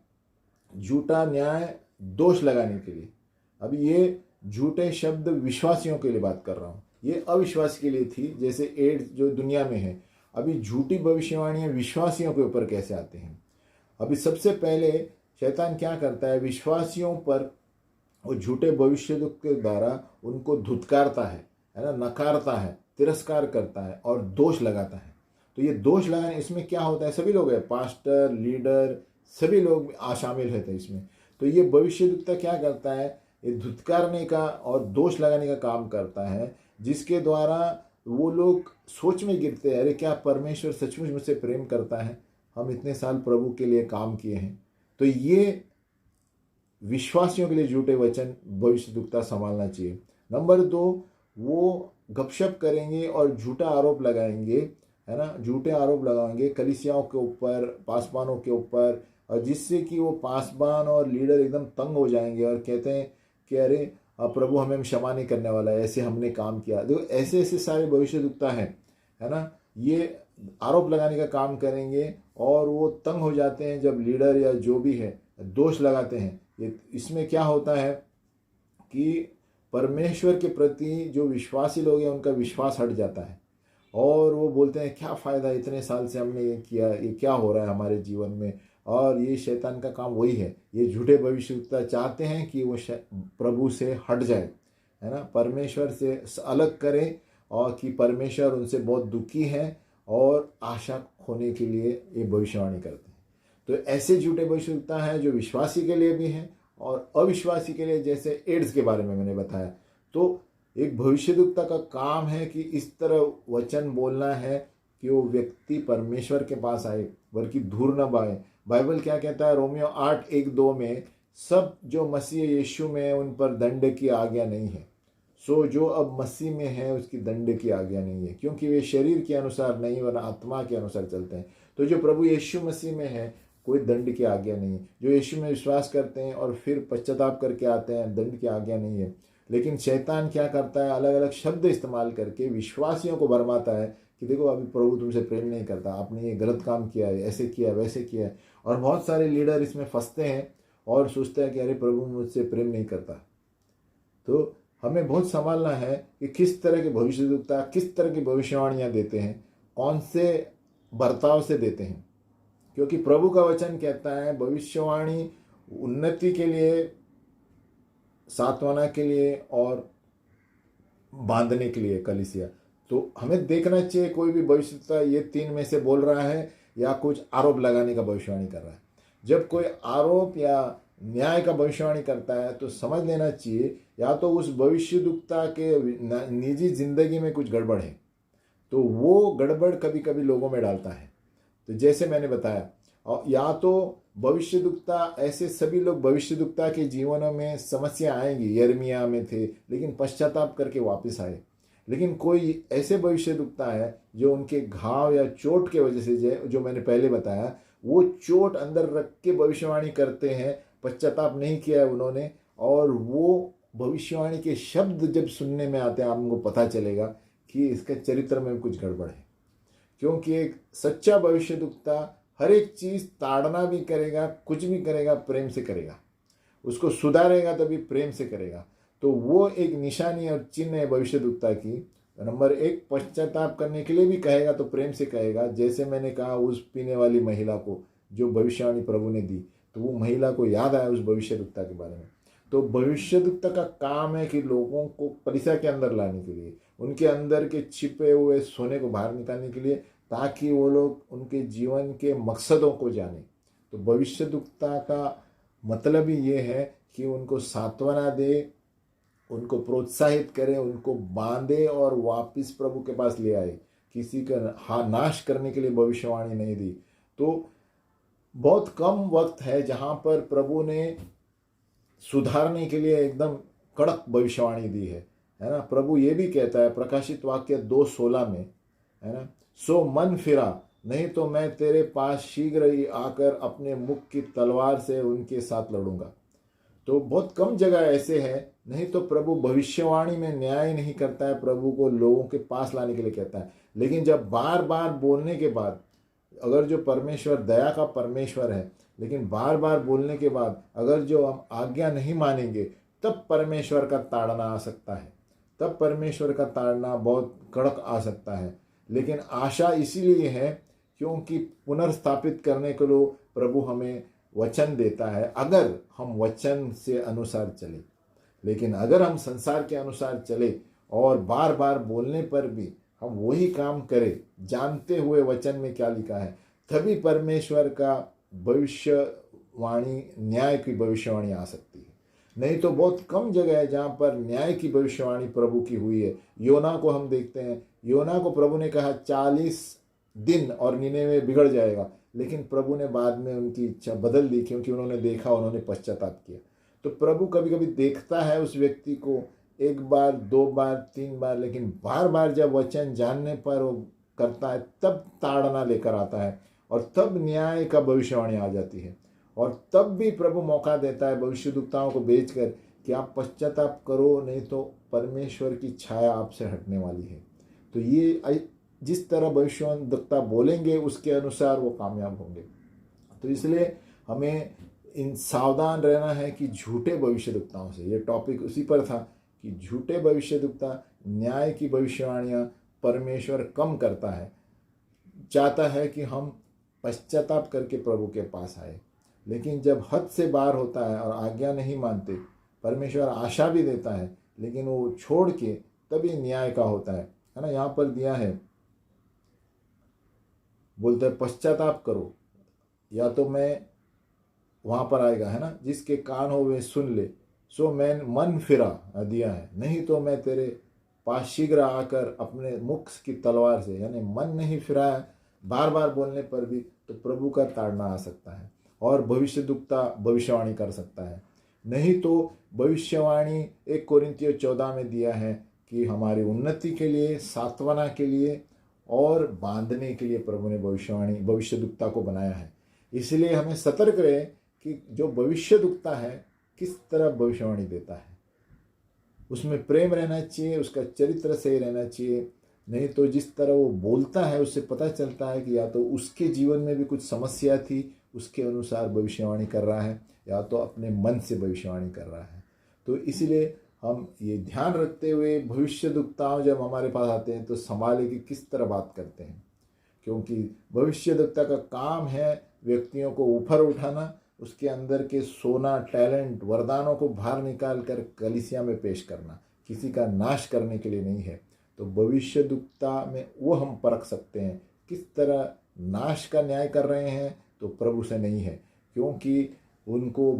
झूठा न्याय, दोष लगाने के लिए। अभी ये झूठे शब्द विश्वासियों के लिए बात कर रहा हूँ, ये अविश्वासी के लिए थी, जैसे एड्स जो दुनिया में है। अभी झूठी भविष्यवाणियां विश्वासियों के ऊपर कैसे आते हैं। अभी सबसे पहले शैतान क्या करता है, विश्वासियों पर वो झूठे भविष्यद्वक्ता के द्वारा उनको धुतकारता है ना, नकारता है, तिरस्कार करता है और दोष लगाता है। तो ये दोष लगाने, इसमें क्या होता है, सभी लोग हैं, पास्टर, लीडर, सभी लोग शामिल रहते हैं इसमें। तो ये भविष्यद्वक्ता क्या करता है, ये धुतकारने का और दोष लगाने का काम करता है, जिसके द्वारा वो लोग सोच में गिरते हैं, अरे क्या परमेश्वर सचमुच मुझसे प्रेम करता है, हम इतने साल प्रभु के लिए काम किए हैं। तो ये विश्वासियों के लिए झूठे वचन भविष्यद्वक्ता संभालना चाहिए। नंबर 2, वो गपशप करेंगे और झूठा आरोप लगाएंगे, है ना, झूठे आरोप लगाएंगे कलीसियाओं के ऊपर, पासबानों के ऊपर, और जिससे कि वो पासबान और लीडर एकदम तंग हो जाएंगे और कहते हैं कि अरे प्रभु हमें क्षमा नहीं करने वाला है, ऐसे हमने काम किया। देखो ऐसे ऐसे सारे भविष्यद्वक्ता है ना। ये आरोप लगाने का काम करेंगे और वो तंग हो जाते हैं जब लीडर या जो भी है दोष लगाते हैं। ये इसमें क्या होता है कि परमेश्वर के प्रति जो विश्वासी लोग हैं उनका विश्वास हट जाता है और वो बोलते हैं क्या फ़ायदा, इतने साल से हमने ये किया, ये क्या हो रहा है हमारे जीवन में। और ये शैतान का काम वही है, ये झूठे भविष्यवक्ता चाहते हैं कि वो प्रभु से हट जाए, है ना, परमेश्वर से अलग करें और कि परमेश्वर उनसे बहुत दुखी है और आशा खोने के लिए ये भविष्यवाणी करते हैं। तो ऐसे झूठे भविष्यवक्ता हैं जो विश्वासी के लिए भी हैं और अविश्वासी के लिए, जैसे एड्स के बारे में मैंने बताया। तो एक भविष्यवक्ता का काम है कि इस तरह वचन बोलना है कि वो व्यक्ति परमेश्वर के पास आए बल्कि दूर न आए। बाइबल क्या कहता है रोमियो 8:1-2 में, सब जो मसीह यीशु में उन पर दंड की आज्ञा नहीं है, सो जो अब मसीह में है उसकी दंड की आज्ञा नहीं है, क्योंकि वे शरीर के अनुसार नहीं वरना आत्मा के अनुसार चलते हैं। तो जो प्रभु यीशु मसीह में है कोई दंड की आज्ञा नहीं है। जो यीशु में विश्वास करते हैं और फिर पश्चाताप करके आते हैं, दंड की आज्ञा नहीं है। लेकिन शैतान क्या करता है, अलग अलग शब्द इस्तेमाल करके विश्वासियों को भरमाता है कि देखो अभी प्रभु तुमसे प्रेम नहीं करता, आपने ये गलत काम किया है, ऐसे किया वैसे किया है। और बहुत सारे लीडर इसमें फंसते हैं और सोचते हैं कि अरे प्रभु मुझसे प्रेम नहीं करता। तो हमें बहुत संभालना है कि किस तरह के भविष्यवक्ता किस तरह की भविष्यवाणियाँ देते हैं, कौन से बर्ताव से देते हैं। क्योंकि प्रभु का वचन कहता है भविष्यवाणी उन्नति के लिए, सांत्वना के लिए और बांधने के लिए कलीसिया। तो हमें देखना चाहिए कोई भी भविष्यवक्ता ये 3 में से बोल रहा है या कुछ आरोप लगाने का भविष्यवाणी कर रहा है। जब कोई आरोप या न्याय का भविष्यवाणी करता है तो समझ लेना चाहिए या तो उस भविष्यवक्ता के निजी जिंदगी में कुछ गड़बड़ है, तो वो गड़बड़ कभी कभी लोगों में डालता है। तो जैसे मैंने बताया, और या तो भविष्यवक्ता, ऐसे सभी लोग भविष्यवक्ता के जीवनों में समस्या आएंगी, यिर्मयाह में थे लेकिन पश्चाताप करके वापस आए। लेकिन कोई ऐसे भविष्यवक्ता है जो उनके घाव या चोट के वजह से, जो मैंने पहले बताया, वो चोट अंदर रख के भविष्यवाणी करते हैं, पश्चाताप नहीं किया है उन्होंने, और वो भविष्यवाणी के शब्द जब सुनने में आते हैं आपको पता चलेगा कि इसके चरित्र में कुछ गड़बड़ है। क्योंकि एक सच्चा भविष्यवक्ता हर एक चीज़ ताड़ना भी करेगा, कुछ भी करेगा प्रेम से करेगा, उसको सुधारेगा तभी प्रेम से करेगा। तो वो एक निशानी और चिन्ह है भविष्यवक्ता की। नंबर 1, पश्चाताप करने के लिए भी कहेगा तो प्रेम से कहेगा। जैसे मैंने कहा उस पीने वाली महिला को जो भविष्यवाणी प्रभु ने दी, तो वो महिला को याद आया उस भविष्यवक्ता के बारे में। तो भविष्यवक्ता का काम है कि लोगों को कलीसिया के अंदर लाने के लिए, उनके अंदर के छिपे हुए सोने को बाहर निकालने के लिए, ताकि वो लोग उनके जीवन के मकसदों को जाने। तो भविष्यवक्ता का मतलब ही ये है कि उनको सांत्वना दे, उनको प्रोत्साहित करे, उनको बांधे और वापस प्रभु के पास ले आए। किसी का नाश करने के लिए भविष्यवाणी नहीं दी। तो बहुत कम वक्त है जहाँ पर प्रभु ने सुधारने के लिए एकदम कड़क भविष्यवाणी दी है ना। प्रभु ये भी कहता है प्रकाशित वाक्य 2:16 में, है ना, सो मन फिरा, नहीं तो मैं तेरे पास शीघ्र ही आकर अपने मुख की तलवार से उनके साथ लड़ूंगा। तो बहुत कम जगह ऐसे है, नहीं तो प्रभु भविष्यवाणी में न्याय नहीं करता है, प्रभु को लोगों के पास लाने के लिए कहता है। लेकिन जब बार बार बोलने के बाद, अगर जो परमेश्वर दया का परमेश्वर है, लेकिन बार बार बोलने के बाद अगर जो हम आज्ञा नहीं मानेंगे, तब परमेश्वर का ताड़ना आ सकता है, तब परमेश्वर का ताड़ना बहुत कड़क आ सकता है। लेकिन आशा इसीलिए है क्योंकि पुनर्स्थापित करने के लिए प्रभु हमें वचन देता है, अगर हम वचन से अनुसार चले। लेकिन अगर हम संसार के अनुसार चले और बार बार बोलने पर भी हम वही काम करें, जानते हुए वचन में क्या लिखा है, तभी परमेश्वर का भविष्यवाणी, न्याय की भविष्यवाणी आ सकती है। नहीं तो बहुत कम जगह है जहाँ पर न्याय की भविष्यवाणी प्रभु की हुई है। योना को हम देखते हैं, योना को प्रभु ने कहा 40 दिन और निनेवे बिगड़ जाएगा, लेकिन प्रभु ने बाद में उनकी इच्छा बदल दी क्योंकि उन्होंने देखा, उन्होंने पश्चाताप किया। तो प्रभु कभी कभी देखता है उस व्यक्ति को 1 बार, 2 बार, 3 बार, लेकिन बार बार जब वचन जानने पर वो करता है, तब ताड़ना लेकर आता है और तब न्याय का भविष्यवाणी आ जाती है। और तब भी प्रभु मौका देता है भविष्यवक्ताओं को भेजकर कि आप पश्चाताप करो, नहीं तो परमेश्वर की छाया आपसे हटने वाली है। तो ये जिस तरह भविष्यवक्ता बोलेंगे उसके अनुसार वो कामयाब होंगे। तो इसलिए हमें इन सावधान रहना है कि झूठे भविष्यवक्ताओं से, ये टॉपिक उसी पर था कि झूठे भविष्यवक्ता, न्याय की भविष्यवाणियाँ परमेश्वर कम करता है, चाहता है कि हम पश्चाताप करके प्रभु के पास आए। लेकिन जब हद से बाहर होता है और आज्ञा नहीं मानते, परमेश्वर आशा भी देता है लेकिन वो छोड़ के तभी न्याय का होता है ना। यहाँ पर दिया है, बोलते हैं पश्चाताप करो या तो मैं, वहाँ पर आएगा है ना, जिसके कान हो वे सुन ले, सो मैं मन फिरा दिया है, नहीं तो मैं तेरे पास शीघ्र आकर अपने मुख की तलवार से, यानी मन नहीं फिराया बार बार बोलने पर भी तो प्रभु का ताड़ना आ सकता है और भविष्यवक्ता भविष्यवाणी कर सकता है। नहीं तो भविष्यवाणी 1 कोरिन्थियों 14 में दिया है कि हमारी उन्नति के लिए, सांत्वना के लिए और बांधने के लिए प्रभु ने भविष्यवाणी भविष्यवक्ता को बनाया है। इसलिए हमें सतर्क रहे कि जो भविष्यवक्ता है किस तरह भविष्यवाणी देता है, उसमें प्रेम रहना चाहिए, उसका चरित्र सही रहना चाहिए। नहीं तो जिस तरह वो बोलता है उससे पता चलता है कि या तो उसके जीवन में भी कुछ समस्या थी, उसके अनुसार भविष्यवाणी कर रहा है, या तो अपने मन से भविष्यवाणी कर रहा है। तो इसलिए हम ये ध्यान रखते हुए भविष्यवक्ताओं जब हमारे पास आते हैं तो संभाले कि किस तरह बात करते हैं, क्योंकि भविष्यवक्ता का काम है व्यक्तियों को ऊपर उठाना, उसके अंदर के सोना, टैलेंट, वरदानों को बाहर निकाल कर कलीसिया में पेश करना, किसी का नाश करने के लिए नहीं है। तो भविष्यवक्ता में वो हम परख सकते हैं किस तरह नाश का न्याय कर रहे हैं, तो प्रभु से नहीं है, क्योंकि उनको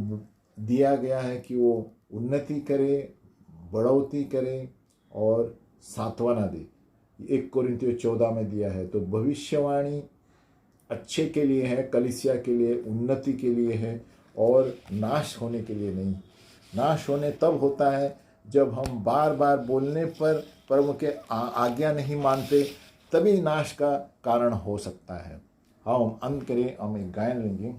दिया गया है कि वो उन्नति करे, बढ़ोतरी करे और सांत्वना दे। 1 कोरिन्थियों 14 में दिया है। तो भविष्यवाणी अच्छे के लिए है, कलीसिया के लिए, उन्नति के लिए है और नाश होने के लिए नहीं। नाश होने तब होता है जब हम बार बार बोलने पर प्रभु के आज्ञा नहीं मानते, तभी नाश का कारण हो सकता है। हाँ, हम अंत करें, हम एक गायन लेंगे।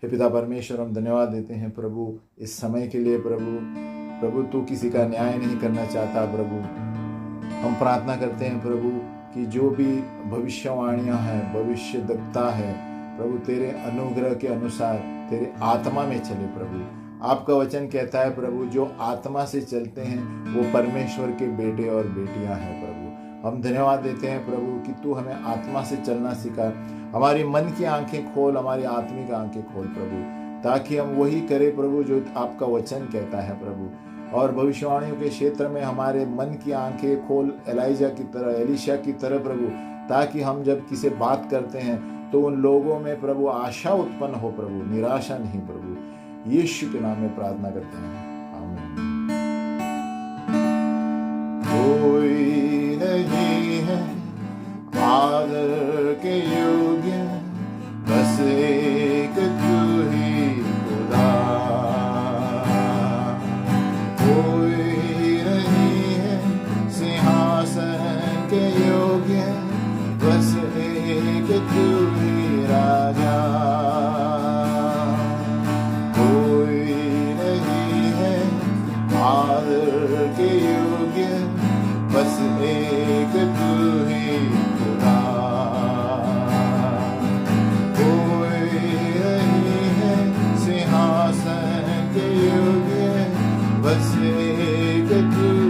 हे पिता परमेश्वर, हम धन्यवाद देते हैं प्रभु इस समय के लिए। प्रभु तू किसी का न्याय नहीं करना चाहता प्रभु। हम प्रार्थना करते हैं प्रभु कि जो भी भविष्यवाणियाँ हैं, भविष्यवक्ता है प्रभु, तेरे अनुग्रह के अनुसार तेरे आत्मा में चले प्रभु। आपका वचन कहता है प्रभु, जो आत्मा से चलते हैं वो परमेश्वर के बेटे और बेटियां हैं प्रभु। हम धन्यवाद देते हैं प्रभु कि तू हमें आत्मा से चलना सिखा। हमारी मन की आंखें खोल, हमारी आत्मिक आंखें खोल प्रभु, ताकि हम वही करें प्रभु जो आपका वचन कहता है प्रभु। और भविष्यवाणियों के क्षेत्र में हमारे मन की आंखें खोल, एलिशा की तरह प्रभु, ताकि हम जब किसी बात करते हैं तो उन लोगों में प्रभु आशा उत्पन्न हो प्रभु, निराशा नहीं प्रभु। यीशु के नाम में प्रार्थना करते हैं, आमीन। कोई नहीं है आदर के योग्य, बस एक तू ही खुदा। कोई नहीं है सिंहासन के योग्य, बस एक तू ही राजा। कोई नहीं है आदर के योग्य, बस एक तू ही खुदा। कोई नहीं है सिंहासन के योग्य, बस एक तू